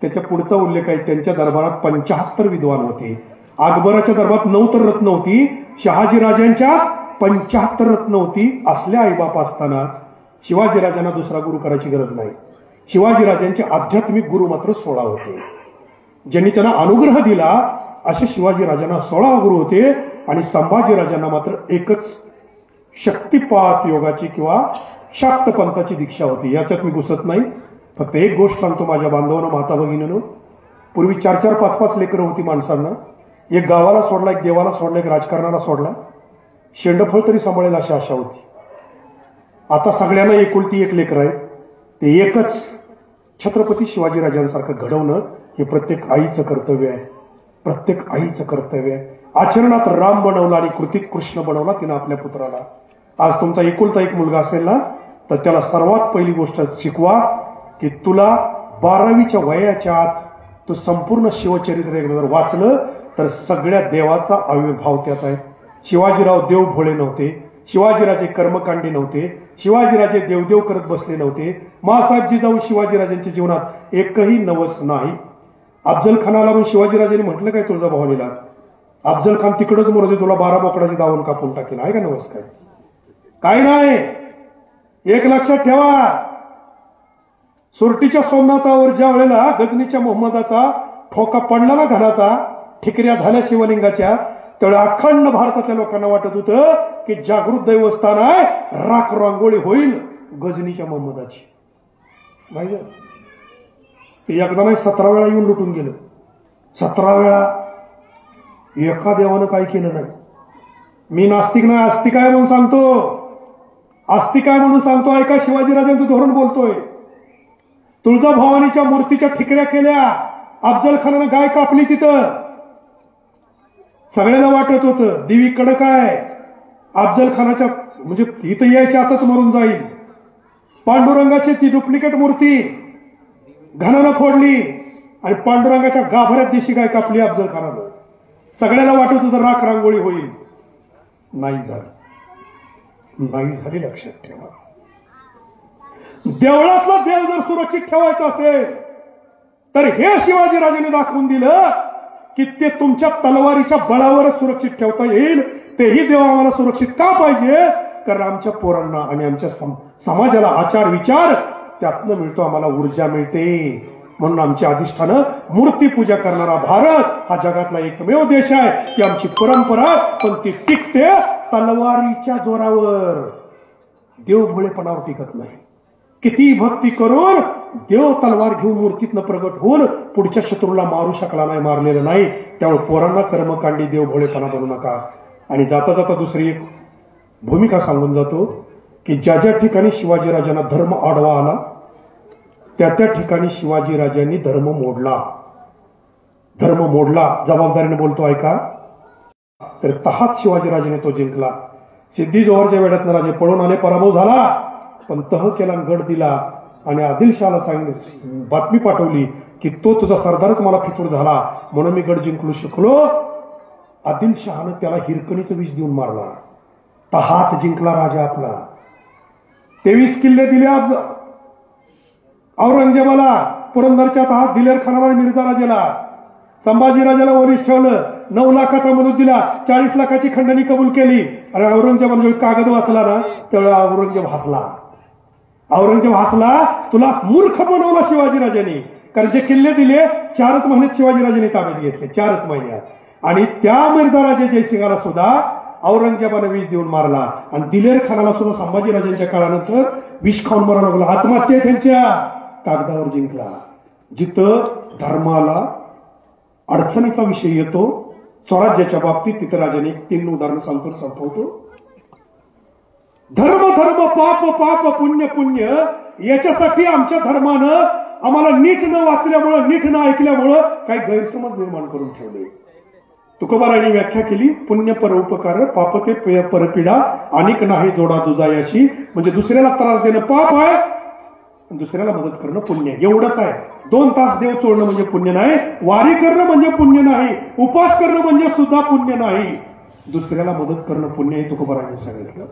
त्याच्या पुढचा उल्लेख आहे, त्यांच्या दरबारात 75 विद्वान होते. अकबराच्या दरबारात 9 तर रत्न होती, शहाजीराजांच्या 75 रत्न होती. असल्या आईबाप असताना शिवाजीराजांना दुसरा गुरु करायची गरज नाही. शिवाजीराजांचे आध्यात्मिक गुरु मात्र 16 होते. ज्यांनी त्यांना अनुग्रह दिला असे शिवाजीराजांना 16 गुरु होते. आणि संभाजीराजांना मात्र एकच शक्तिपात योगाची किंवा शाक्त पंथाची दीक्षा होती. याच्यात मी घुसत नाही. फक्त एक गोष्ट सांगतो माझ्या बांधवांनो, माता भगिनीनो. पूर्वी 4-4, 5-5 लेकरं होती माणसांना. एक गावाला सोडला, एक देवाला सोडला, एक राजकारणाला सोडला. शेंडफळ तरी सांभाळेल अशी आशा होती. आता सगळ्यांना एकुलती एक लेकर आहे. ते एकच छत्रपती शिवाजीराजांसारखं घडवणं हे प्रत्येक आईचं कर्तव्य आहे. प्रत्येक आईचं कर्तव्य आहे. आचरणात राम बनवला आणि कृतीत कृष्ण बनवला तिनं आपल्या पुत्राला. आज तुमचा एकुलता एक मुलगा असेल ना, तर त्याला सर्वात पहिली गोष्ट शिकवा की तुला 12वीच्या वयाच्या आत तू संपूर्ण शिवचरित्र एकदा जर वाचलं तर सगळ्या देवाचा आविर्भाव त्यात आहे. शिवाजीराव देव भोळे नव्हते. शिवाजीराजे कर्मकांडी नव्हते. शिवाजीराजे देवदेव करत बसले नव्हते. मासाहेब जिजाऊ शिवाजीराजांच्या जीवनात एकही नवस नाही. अफजल खानाला पण शिवाजीराजांनी म्हटलं काय तुळजाभवानीला, अफजल खान तिकडच मोरजे तुला 12 बोकडाची दावण कापून टाकेल. आहे का नवस काय? काय नाही. एक लक्षात ठेवा, सुरटीच्या सोमनाथावर ज्या वेळेला गजनीच्या मोहम्मदाचा ठोका पडला ना घनाचा, ठिकऱ्या झाल्या शिवलिंगाच्या, त्यावेळेला अखंड भारताच्या लोकांना वाटत होतं की जागृत दैवस्थान आहे, राख रांगोळी होईल गजनीच्या मोहम्मदाची. माहिती ते एकदा नाही 17 वेळा येऊन लुटून गेलं. 17 वेळा एका देवानं काय केलं नाही. मी नास्तिक नाही, आस्तिक आहे म्हणून सांगतो. आस्तिक आहे म्हणून सांगतो. ऐका, शिवाजीराजांचं धोरण बोलतोय. तुळजाभवानीच्या मूर्तीच्या ठिकऱ्या केल्या. अफजल खानानं गाय कापली तिथं. सगळ्यांना वाटत होतं देवी कडक आहे, अफजल खानाच्या म्हणजे इथं यायच्या आतच मरून जाईल. पांडुरंगाची ती डुप्लिकेट मूर्ती घनानं फोडली आणि पांडुरंगाच्या गाभऱ्यात देशी गाय कापली अफजल खानानं. सगळ्याला वाटत होतं राख रांगोळी होईल. नाही झाली. नाही झाली. लक्षात ठेवा, देवळातला देव जर सुरक्षित ठेवायचा असेल तर हे शिवाजीराजांनी दाखवून दिलं की ते तुमच्या तलवारीच्या बळावरच सुरक्षित ठेवता येईल. तेही देव आम्हाला सुरक्षित का पाहिजे? कारण आमच्या पोरांना आणि आमच्या समाजाला आचार विचार त्यातनं मिळतो, आम्हाला ऊर्जा मिळते. म्हणून आमची अधिष्ठानं मूर्तीपूजा करणारा भारत हा जगातला एकमेव देश आहे की आमची परंपरा पण ती टिकते तलवारीच्या जोरावर, देवभोळेपणावर टिकत नाही. किती भक्ती करून देव तलवार घेऊन मूर्तीतनं प्रगट होऊन पुढच्या शत्रूला मारू शकला नाही, मारलेलं नाही. त्यामुळे पोरांना कर्मकांडी देवभोळेपणा बनू नका. आणि जाता जाता दुसरी एक भूमिका सांगून जातो की ज्या ज्या ठिकाणी शिवाजीराजांना धर्म आडवा आला त्या त्या ठिकाणी शिवाजीराजांनी धर्म मोडला. धर्म मोडला. जबाबदारीने बोलतो ऐका. तर तहात शिवाजीराजाने तो जिंकला. सिद्धी जोहरच्या वेड्यातनं राजे पळून आले, पराभव झाला, पण तह केला, गड दिला आणि आदिलशहाला सांगितलं, बातमी पाठवली की तो तुझा सरदारच मला फितूर झाला म्हणून मी गड जिंकलो शकलो. आदिलशहानं त्याला हिरकणीचं विष देऊन मारला. तहात जिंकला राजा आपला. 23 किल्ले दिले औरंगजेबाला. पुरंदरच्या तहात दिलेर खानाला आणि मिर्झा राजाला. संभाजीराजाला वरिष्ठ ठेवलं. 9 लाखाचा मदत दिला. 40 लाखाची खंडणी कबूल केली. आणि औरंगजेबाने जेव्हा कागद वाचला ना त्यावेळेला औरंगजेब हसला. औरंगजेब हसला, तुला मूर्ख बनवला शिवाजीराजांनी. कारण जे किल्ले दिले 4च महिन्यात शिवाजीराजांनी ताब्यात घेतले. 4च महिन्यात. आणि त्या मिर्झा राजा जयसिंगाला सुद्धा औरंगजेबाने विष देऊन मारला. आणि दिलेर खानाला सुद्धा संभाजीराजांच्या काळानंतर विष खाऊन मारावं लागलं. आत्महत्या त्यांच्या कागदावर जिंकला. जिथं धर्माला अडचणीचा विषय येतो स्वराज्याच्या बाबतीत तिथं राजाने 3 उदाहरणं सांगतो, संपवतो. धर्म धर्म पाप पाप पुण्य पुण्य. याच्यासाठी आमच्या धर्मानं आम्हाला नीट न वाचल्यामुळं, नीट न ऐकल्यामुळं काही गैरसमज निर्माण करून ठेवले. तुकोबारांनी व्याख्या केली, पुण्य परोपकार पाप ते परपीडा अनेक नाही जोडा दुजायाशी. म्हणजे दुसऱ्याला त्रास देणं पाप आहे, दुसऱ्याला मदत करणं पुण्य. एवढंच आहे. 2 तास देव चोरणं म्हणजे पुण्य नाही. वारी करणं म्हणजे पुण्य नाही. उपास करणं म्हणजे सुद्धा पुण्य नाही. दुसऱ्याला मदत करणं पुण्य हे तुकोबारांनी सांगितलं.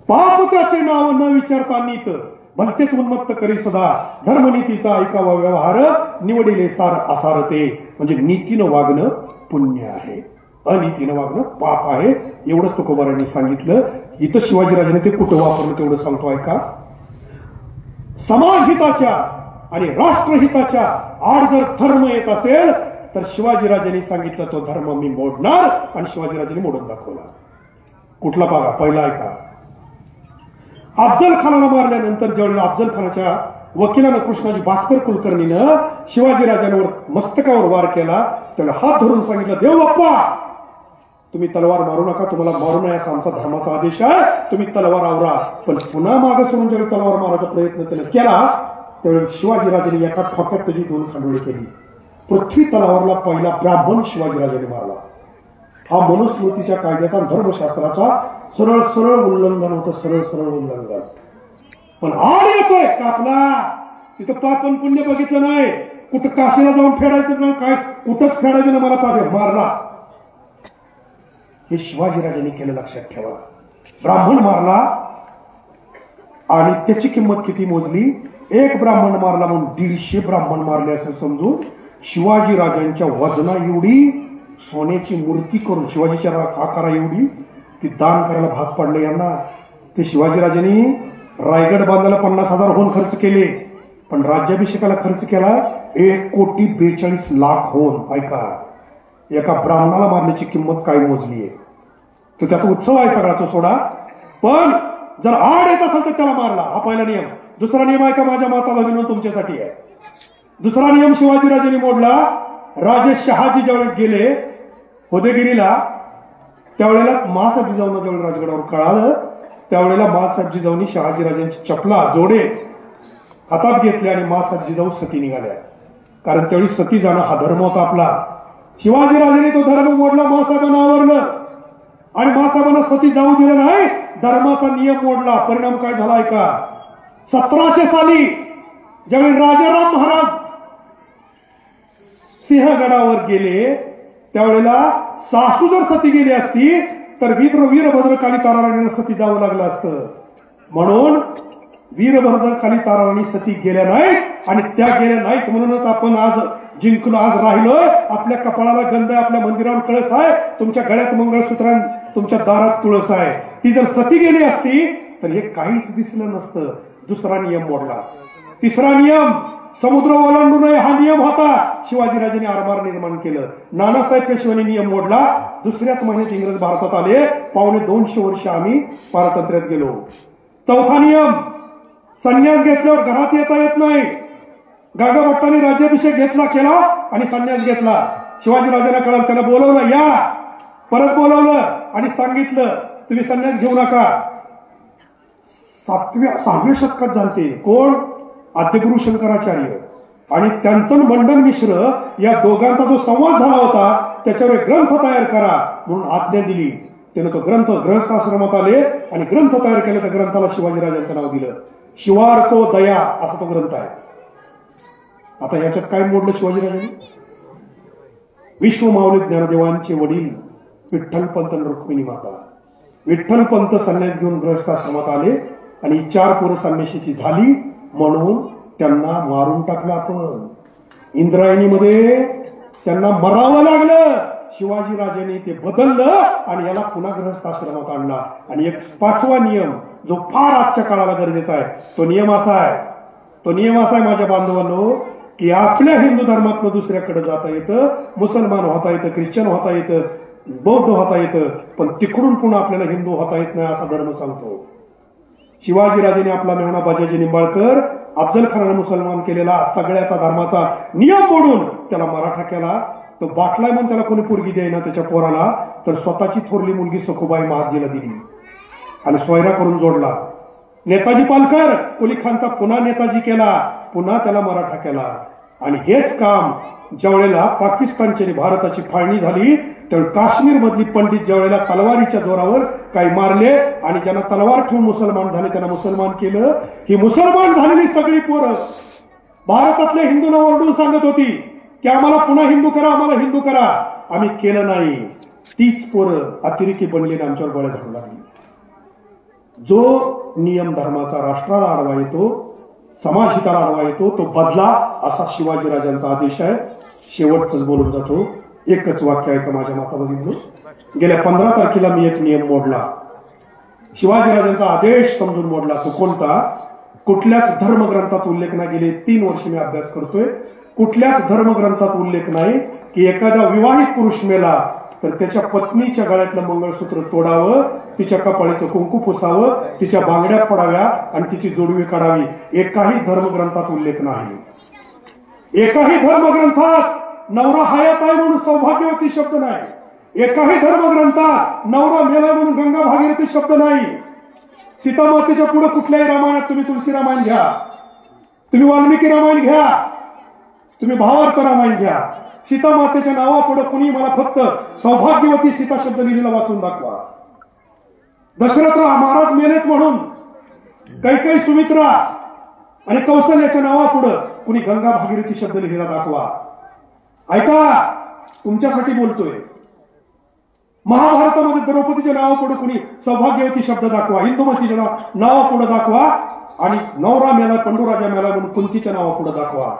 पाप त्याचे नाव न विचारता नीत भलतेच उन्मत्त करी सदा धर्मनीतीचा ऐकावा व्यवहार निवडिले सार असारते. म्हणजे नीतीनं वागणं पुण्य आहे, अनीतीनं वागणं पाप आहे. एवढंच तुकोबारांनी सांगितलं. इथं शिवाजीराजांनी ते कुठं वापरलं तेवढं सांगतो ऐका. समाजहिताच्या आणि राष्ट्रहिताच्या आड जर धर्म येत असेल तर शिवाजीराजांनी सांगितलं तो धर्म मी मोडणार, आणि शिवाजीराजांनी मोडून दाखवला. कुठला पागा पहिला ऐका. अफजल खानाला मारल्यानंतर ज्यावेळेला अफजल खानाच्या वकिलानं कृष्णाजी भास्कर कुलकर्णीनं शिवाजीराजांवर मस्तकावर वार केला, त्याला हात धरून सांगितलं, देव बाप्पा तुम्ही तलवार मारू नका, तुम्हाला मारू नये असा आमचा धर्माचा आदेश आहे, तुम्ही तलवार आवरा. पण पुन्हा मागे सोडून ज्यावेळी तलवार मारायचा प्रयत्न त्याने केला त्यावेळी शिवाजीराजांनी एका ठोक्यात त्याची 2 खांडोळी केली. पृथ्वी तलावारला पहिला ब्राह्मण शिवाजीराजांनी मारला. हा मनुस्मृतीच्या कायद्याचा धर्मशास्त्राचा सरळ सरळ उल्लंघन होतं, सरळ सरळ उल्लंघन. पण आड येतोय कापला, तिथं पाप पण पुण्य बघितलं नाही, कुठं काशीला जाऊन फेडायचं नाही, काय कुठंच फेडायचं ना, मला पाप मारला. हे शिवाजीराजांनी केलं, लक्षात ठेवा. ब्राह्मण मारला आणि त्याची किंमत किती मोजली? एक ब्राह्मण मारला म्हणून 150 ब्राह्मण मारले असं समजून शिवाजीराजांच्या वजना एवढी सोन्याची मूर्ती करून, शिवाजीच्या आकारा एवढी ती दान करायला भाग पडले यांना. ते शिवाजीराजांनी रायगड बांधायला 50,000 खर्च केले, पण राज्याभिषेकाला खर्च केला 1,42,00,000 होऊन. ऐका, एका ब्राह्मणाला मारण्याची किंमत काय मोजली आहे? तर त्याचा उत्सव आहे सगळा, तो सोडा. पण जर आड येत असेल तर त्याला मारला, हा पहिला नियम. दुसरा नियम आहे का माझ्या माता भगिनी तुमच्यासाठी आहे. दुसरा नियम शिवाजीराजांनी मोडला. राजे शहाजी ज्यावेळेस गेले उदयगिरीला त्यावेळेला मासाहेब जिजाऊंना ज्यावेळेला राजगडावर कळालं त्यावेळेला मासाहेब जिजाऊंनी शहाजीराजांची चपला जोडे हातात घेतले आणि मासाहेब जिजाऊ सती निघाल्या. कारण त्यावेळी सती जाणं हा धर्म होता आपला. शिवाजीराजांनी तो धर्म मोडला, मासाहेबांना आवरलं आणि मासाहेबांना सती जाऊ दिलं नाही, धर्माचा नियम मोडला. परिणाम काय झाला ऐका. 1700 साली ज्यावेळी राजाराम महाराज सिंहगडावर गेले त्यावेळेला सासू जर सती गेली असती तर वीरभद्रकाली ताराराणीला सती जावं लागलं असतं. म्हणून वीरभद्रकाली ताराराणी सती गेल्या नाहीत आणि त्या गेल्या नाहीत म्हणूनच आपण आज जिंकलो, आज राहिलोय. आपल्या कपाळाला गंध आहे, आपल्या मंदिरावर कळस आहे, तुमच्या गळ्यात मंगळसूत्र, तुमच्या दारात तुळस आहे. ती जर सती गेली असती तर हे काहीच दिसलं नसतं. दुसरा नियम मोडला. तिसरा नियम समुद्र ओलांडू नये हा नियम होता, शिवाजीराजांनी आरमार निर्माण केलं. नानासाहेब पेशव्यांनी नियम मोडला. दुसऱ्याच महिन्यात इंग्रज भारतात आले. 250 वर्ष आम्ही पारतंत्र्यात गेलो. चौथा नियम, संन्यास घेतल्यावर घरात येता येत नाही. गागाभट्टांनी राज्याभिषेक घेतला केला आणि संन्यास घेतला. शिवाजीराजांना कळलं, त्याला बोलवलं, या परत बोलवलं आणि सांगितलं तुम्ही संन्यास घेऊ नका. 6व्या शतकात झालते. कोण? आद्यगुरु शंकराचार्य आणि त्यांचं मंडन मिश्र या दोघांचा जो संवाद झाला होता त्याच्यावर ग्रंथ तयार करा म्हणून आज्ञा दिली. त्यानं तो ग्रंथ गृहस्थाश्रमात आले आणि ग्रंथ तयार केला. त्या ग्रंथाला शिवाजीराजांचं नाव दिलं. शिवार्को दया असा तो ग्रंथ आहे. आता याच्यात काय मोडलं शिवाजीराजांनी? विश्वमाऊली ज्ञानदेवांचे वडील विठ्ठलपंत रुक्मिणी माता. विठ्ठलपंत संन्यास घेऊन गृहस्थाश्रमात आले आणि 4 पोरं संन्याशीची झाली म्हणून त्यांना मारून टाकलं. आपण इंद्रायणीमध्ये त्यांना मरावं लागलं. शिवाजीराजांनी ते बदललं आणि याला पुन्हा गृहस्थाश्रमात आणला. आणि एक 5वा नियम जो फार आजच्या काळाला गरजेचा आहे तो नियम असा आहे माझ्या बांधवांनो, की आपल्या हिंदू धर्मातनं दुसऱ्याकडे जाता येतं, मुसलमान होता येतं, ख्रिश्चन होता येतं, बौद्ध होता येतं, पण तिकडून पुन्हा आपल्याला हिंदू होता येत नाही असा धर्म सांगतो. शिवाजीराजांनी आपला मेहुणा बाजीराव निंबाळकर अफजल खानाला मुसलमान केलेला सगळ्याचा धर्माचा नियम मोडून त्याला मराठा केला. तो बाटलाय म्हणून त्याला कोणी पोरगी द्यायना त्याच्या पोराला, तर स्वतःची थोरली मुलगी सखुबाई महादजीला दिली आणि सोयरा करून जोडला. नेताजी पालकर कुली खानचा पुन्हा नेताजी केला, पुन्हा त्याला मराठा केला. आणि हेच काम ज्यावेळेला पाकिस्तानची भारताची फाळणी झाली त्यावेळी काश्मीर मधली पंडित ज्यावेळेला तलवारीच्या जोरावर काही मारले आणि ज्यांना तलवार ठेवून मुसलमान झाले त्यांना मुसलमान केलं. ही मुसलमान झालेली सगळी पोरं भारतातल्या हिंदूंना ओरडून सांगत होती की आम्हाला पुन्हा हिंदू करा, आम्हाला हिंदू करा. आम्ही केलं नाही. तीच पोरं अतिरेकी बनली आमच्यावर बळी झाडू लागली. जो नियम धर्माचा राष्ट्राला आडवा येतो समाजहिताला हवा येतो तो बदला, असा शिवाजीराजांचा आदेश आहे. शेवटच बोलून जातो. एकच वाक्य आहे का माझ्या माताभगिनींनो, गेल्या 15 तारखेला मी एक नियम मोडला. शिवाजीराजांचा आदेश समजून मोडला. तो कोणता? कुठल्याच धर्मग्रंथात उल्लेख नाही. गेले 3 वर्ष मी अभ्यास करतोय. कुठल्याच धर्मग्रंथात उल्लेख नाही की एखादा विवाहित पुरुष मेला तर त्याच्या पत्नीच्या गळ्यातलं मंगळसूत्र तोडावं, तिच्या कपाळीचं कुंकू पुसावं, तिच्या बांगड्या फोडाव्या आणि तिची जोडवी काढावी. एकाही धर्मग्रंथात उल्लेख नाही. एकाही धर्मग्रंथात नवरा हयात आहे म्हणून सौभाग्यवती शब्द नाही. एकाही धर्मग्रंथात नवरा मेला म्हणून गंगा भागीरथी शब्द नाही. सीतामातेच्या पुढे कुठल्याही रामायणात तुम्ही तुलसी रामायण घ्या, तुम्ही वाल्मिकी रामायण घ्या, तुम्ही भावार्थ रामायण घ्या, सीतामातेच्या नावापुढे कुणी मला फक्त सौभाग्यवती सीता शब्द लिहिलेला वाचून दाखवा. दशरथ महाराज मेलेत म्हणून कैकेयी, सुमित्रा आणि कौशल्याच्या नावापुढे कुणी गंगा भागीरथी शब्द लिहिलेला दाखवा. ऐका, तुमच्यासाठी बोलतोय. महाभारतामध्ये द्रौपदीच्या नावापुढे कुणी सौभाग्यवती शब्द दाखवा, इंदुमतीच्या नावापुढे दाखवा आणि नवरा मेला, पंडूराजा मेला म्हणून कुंतीच्या नावापुढे दाखवा.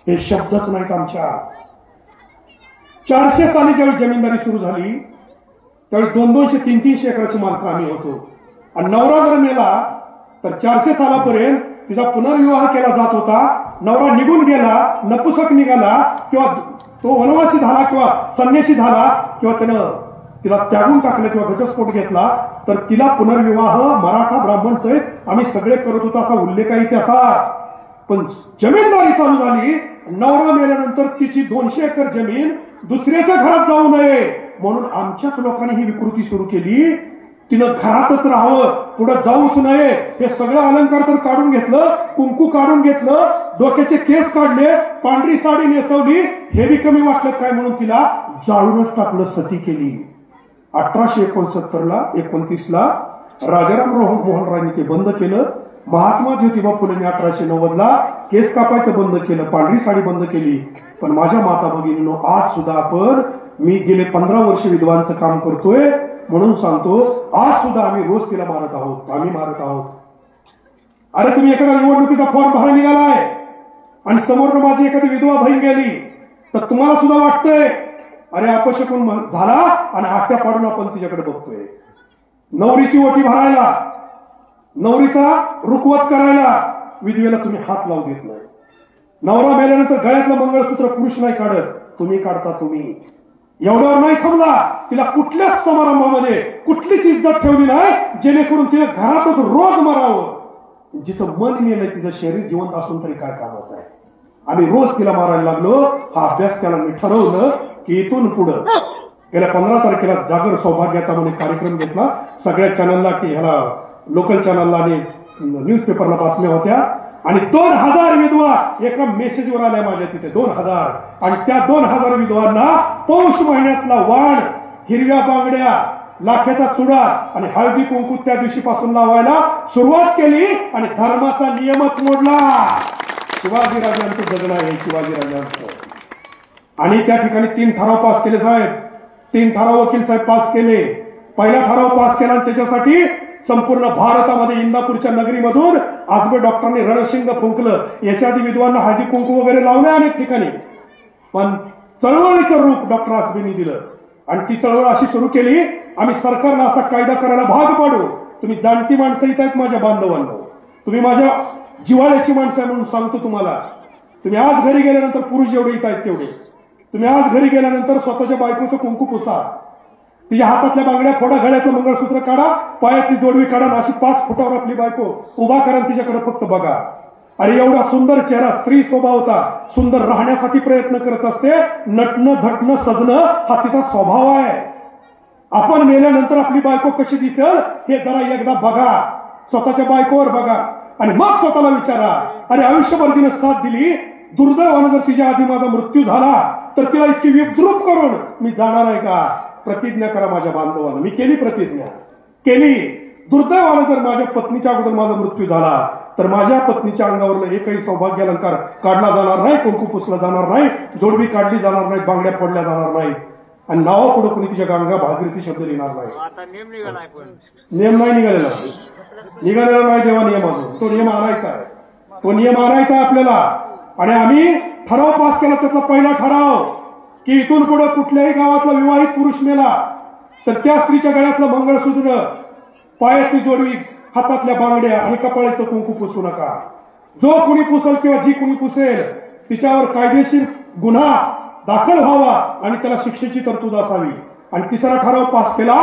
हे शब्दच नाहीत आमच्या. 400 साली ज्यावेळी जमीनदारी सुरू झाली त्यावेळी 200-200, 300 एकराची मालक आम्ही होतो. आणि नवरा जर मेला तर 400 सालापर्यंत तिचा पुनर्विवाह केला जात होता. नवरा निघून गेला, नपुसक निघाला किंवा तो वनवासी झाला किंवा संन्यासी झाला किंवा त्यानं तिला त्यागून टाकलं किंवा घटस्फोट घेतला तर तिला पुनर्विवाह मराठा ब्राह्मण सहित आम्ही सगळे करत होतो असा उल्लेख आहे इतिहासात. पण जमीनदारी चालू झाली, नवरा मेल्यानंतर तिची 200 एकर जमीन दुसऱ्याच्या घरात जाऊ नये म्हणून आमच्याच लोकांनी ही विकृती सुरू केली. तिनं घरातच राहावं, पुढे जाऊच नये. हे सगळं अलंकार तर काढून घेतलं, कुंकू काढून घेतलं, डोक्याचे केस काढले, पांढरी साडी नेसवली. हे बी कमी वाटलं काय म्हणून तिला जाळूनच टाकलं, सती केली. 1869ला 29ला राजाराम मोहन रायने ते बंद केलं. महात्मा ज्योतिबा फुलेंनी 1890ला केस कापायचं बंद केलं, पांढरी साडी बंद केली. पण माझ्या माता भगिनींनो, आज सुद्धा आपण, मी गेले 15 वर्ष विधवांचं काम करतोय म्हणून सांगतो, आज सुद्धा आम्ही रोज तिला मारत आहोत, आम्ही मारत आहोत. अरे तुम्ही एखाद्या निवडणुकीचा फॉर्म भरायला निघालाय आणि समोर माझी एखादी विधवा बहीण गेली तर तुम्हाला सुद्धा वाटतंय अरे अपशकुन झाला आणि आत्या पाडून आपण तिच्याकडे बघतोय. नवरीची ओटी भरायला, नवरीचा रुखवत करायला विधवेला तुम्ही हात लावू देत नाही. नवरा मेल्यानंतर गळ्यातलं मंगळसूत्र पुरुष नाही काढत, तुम्ही काढता. तुम्ही एवढ्यावर नाही थांबला, तिला कुठल्याच समारंभामध्ये कुठलीच इज्जत ठेवली नाही जेणेकरून तिला घरातच रोज मरावं. जिचं मन मेलंय तिचं शरीर जिवंत असून तरी काय कामाचं आहे. आम्ही रोज तिला मारायला लागलो. हा अभ्यास केला, मी ठरवलं की इथून पुढं गेल्या 15 तारखेला जागर सौभाग्याचा म्हणून कार्यक्रम घेतला. सगळ्या चॅनलला की ह्याला लोकल चॅनलला आणि न्यूजपेपरला बातम्या होत्या आणि 2000 विधवा एका मेसेजवर आल्या माझ्या तिथे. 2000 आणि त्या 2000 विधवांना पौष महिन्यातला वाण, हिरव्या बांगड्या, लाख्याचा चुडा आणि हळदी कुंकू त्या दिवशीपासून लावायला सुरुवात केली आणि धर्माचा नियमच मोडला. शिवाजीराजांचं जगणं आहे शिवाजीराजांचं. आणि त्या ठिकाणी 3 ठराव पास केले साहेब, 3 ठराव वकील साहेब पास केले. पहिला ठराव पास केला आणि त्याच्यासाठी संपूर्ण भारतामध्ये इंदापूरच्या नगरीमधून आजबे डॉक्टरांनी रणशिंग फुंकलं. याच्या आधी विद्वांना हळदी कुंकू वगैरे लावले अनेक ठिकाणी, पण चळवळीचं रूप डॉक्टर आजबेंनी दिलं आणि ती चळवळ अशी सुरू केली, आम्ही सरकारला असा कायदा करायला भाग पाडू. तुम्ही जाणती माणसं येत आहेत माझ्या बांधवांनो, तुम्ही माझ्या जिव्हाळ्याची माणसं आहे म्हणून सांगतो तुम्हाला. तुम्ही आज घरी गेल्यानंतर पुरुष जेवढे येत आहेत तेवढे, तुम्ही आज घरी गेल्यानंतर स्वतःच्या बायकोचं कुंकू पुसा, तिच्या हातातल्या बांगड्या फोडा, गळ्याचं मंगळसूत्र काढा, पायातली जोडवी काढा, अशी 5 फुटावर आपली बायको उभा करा, तिच्याकडे फक्त बघा. अरे एवढा सुंदर चेहरा, स्त्री स्वभावता, सुंदर राहण्यासाठी प्रयत्न करत असते. नटणं धटणं सजणं हा तिचा स्वभाव आहे. आपण मेल्यानंतर आपली बायको कशी दिसेल हे जरा एकदा बघा, स्वतःच्या बायकोवर बघा आणि मग स्वतःला विचारा, अरे आयुष्यभर तिने साथ दिली, दुर्दैवानं जर तिच्या आधी माझा मृत्यू झाला तर तिला इतकी विद्रूप करून मी जाणार आहे का? प्रतिज्ञा करा माझ्या बांधवांना. मी केली प्रतिज्ञा, केली. दुर्दैवानं जर माझ्या पत्नीच्या अगोदर माझा मृत्यू झाला तर माझ्या पत्नीच्या अंगावरनं एकही सौभाग्य अलंकार काढला जाणार नाही, कुंकू पुसला जाणार नाही, जोडवी काढली जाणार नाही, बांगड्या फोडल्या जाणार नाही आणि नावापुढे कोणी तिच्या गंगा भागीरथी शब्द लिहिणार नाही. आता नेम निघालाय, पण नियम नाही निघालेला नाही देवा नियम अजून. तो नियम आणायचा आहे. तो नियम आणायचा आपल्याला. आणि आम्ही ठराव पास केला. त्यातला पहिला ठराव की इथून पुढे कुठल्याही गावातला विवाहित पुरुष मेला तर त्या स्त्रीच्या गळ्यातलं मंगळसूत्र, पायातली जोडवी, हातातल्या बांगड्या आणि कपाळाचं कुंकू पुसू नका. जो कुणी पुसेल किंवा जी कुणी पुसेल तिच्यावर कायदेशीर गुन्हा दाखल व्हावा आणि त्याला शिक्षेची तरतूद असावी. आणि तिसरा ठराव पास केला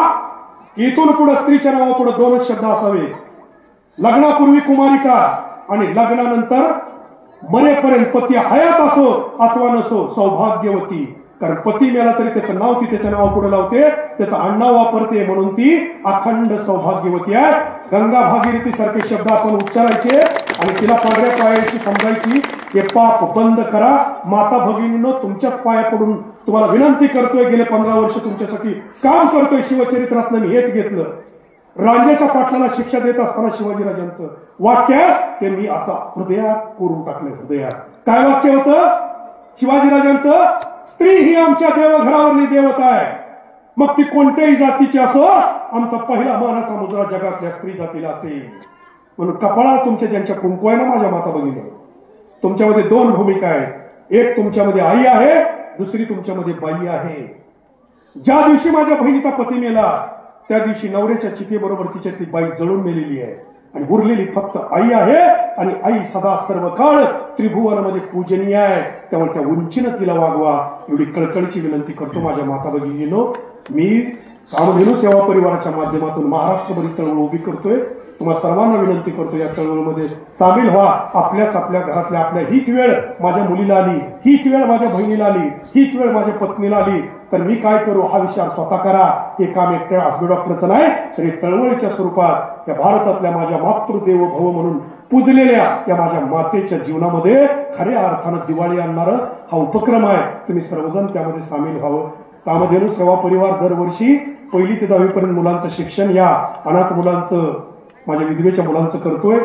की इथून पुढे स्त्रीच्या नावापुढे 2च शब्द असावे, लग्नापूर्वी कुमारिका आणि लग्नानंतर मरेपर्यंत पती हयात असो अथवा नसो सौभाग्यवती. कारण पती मेला तरी त्याचं नाव ती त्याच्या नावापुढे लावते, त्याचं आडनाव वापरते, म्हणून ती अखंड सौभाग्यवती आहे. गंगा भागीरथी सारखे शब्द आपण उच्चारायचे आणि तिला पांढऱ्या पायाची समजायची. हे पाप बंद करा. माता भगिनींनो, तुमच्याच पाया पडून तुम्हाला विनंती करतोय. गेले 15 वर्ष तुमच्यासाठी काम करतोय. शिवचरित्रातनं मी हेच घेतलं. रांजेच्या पाटलाला शिक्षा देत असताना शिवाजीराजांचं वाक्य ते मी असा हृदयात कोरून टाकलं. हृदयात काय वाक्य होतं शिवाजीराजांचं? स्त्री ही आमच्या देवघरावरली देवता आहे, मग ती कोणत्याही जातीची असो. आमचा पहिला मानाचा मुद्रा जगातल्या स्त्री जातीला असेल. म्हणून कपाळात तुमच्या ज्यांच्या कुंकू आहे ना माझ्या माता भगिनी, तुमच्यामध्ये 2 भूमिका आहेत. एक तुमच्यामध्ये आई आहे, दुसरी तुमच्यामध्ये बाई आहे. ज्या दिवशी माझ्या बहिणीचा पती मेला त्या दिवशी नवऱ्याच्या चितेबरोबर तिच्यातली बाई जळून मेलेली आहे आणि उरलेली फक्त आई आहे. आणि आई सदा सर्व काळ त्रिभुवनामध्ये पूजनीय आहे. त्यामुळे त्या उंचीनं तिला वागवा एवढी कळकळीची विनंती करतो माझ्या माता भगिनींनो. मी कामधेनू सेवा परिवाराच्या माध्यमातून महाराष्ट्रभर चळवळ उभी करतोय. तुम्हाला सर्वांना विनंती करतो या चळवळीमध्ये सामील व्हा. आपल्या घरातल्या आपल्या हीच वेळ माझ्या मुलीला आली, हीच वेळ माझ्या बहिणीला आली, हीच वेळ माझ्या पत्नीला आली, तर मी काय करू हा विचार स्वतः करा. हे काम एकट्या आसबे डॉक्टरचं नाही तर हे चळवळीच्या स्वरूपात या भारतातल्या माझ्या मातृदेव भव म्हणून पूजलेल्या या माझ्या मातेच्या जीवनामध्ये खऱ्या अर्थानं दिवाळी आणणारं हा उपक्रम आहे. तुम्ही सर्वजण त्यामध्ये सामील व्हावं. कामधेनू सेवा परिवार दरवर्षी 1ली ते 10वी पर्यंत मुलांचं शिक्षण या अनाथ मुलांचं, माझ्या विधवेच्या मुलांचं करतोय.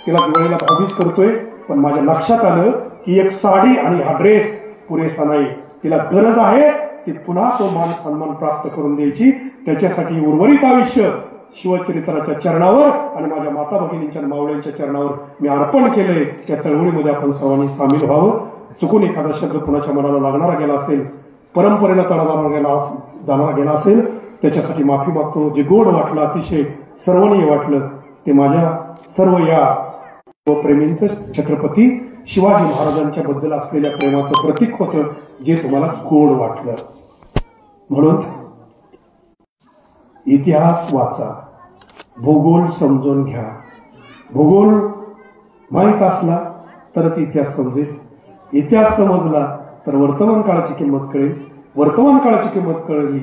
तिला दिवाळीला भावीच करतोय. पण माझ्या लक्षात आलं की एक साडी आणि हा ड्रेस पुरेसा नाही. तिला गरज आहे ती पुन्हा तो मान सन्मान प्राप्त करून द्यायची. त्याच्यासाठी उर्वरित आयुष्य शिवचरित्राच्या चरणावर आणि माझ्या माता भगिनींच्या मावळ्यांच्या चरणावर मी अर्पण केलंय. त्या चळवळीमध्ये आपण सर्वांनी सामील व्हावं. चुकून एखादा शब्द कुणाच्या मनाला लागणारा गेला असेल, परंपरेला जाणारा गेला असेल, त्याच्यासाठी माफी मागतो. जे गोड वाटलं, अतिशय सर्वणीय वाटलं, ते माझ्या सर्व या प्रेमींचं छत्रपती शिवाजी महाराजांच्या बद्दल असलेल्या प्रेमाचं प्रतीक होतं, जे तुम्हाला गोड वाटलं. म्हणून इतिहास वाचा, भूगोल समजून घ्या. भूगोल माहीत असला तरच इतिहास समजेल. इतिहास समजला तर वर्तमान काळाची किंमत कळेल. वर्तमान काळाची किंमत कळली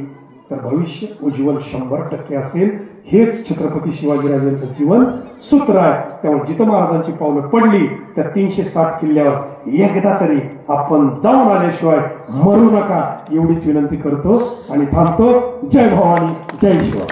तर भविष्य उज्ज्वल 100% असेल. हेच छत्रपती शिवाजीराजांचं जीवन सूत्र आहे. त्यामुळे जिथं महाराजांची पावलं पडली त्या 360 किल्ल्यावर एकदा तरी आपण जाऊन आल्याशिवाय मरू नका एवढीच विनंती करतो आणि थांबतो. जय भवानी, जय शिवा.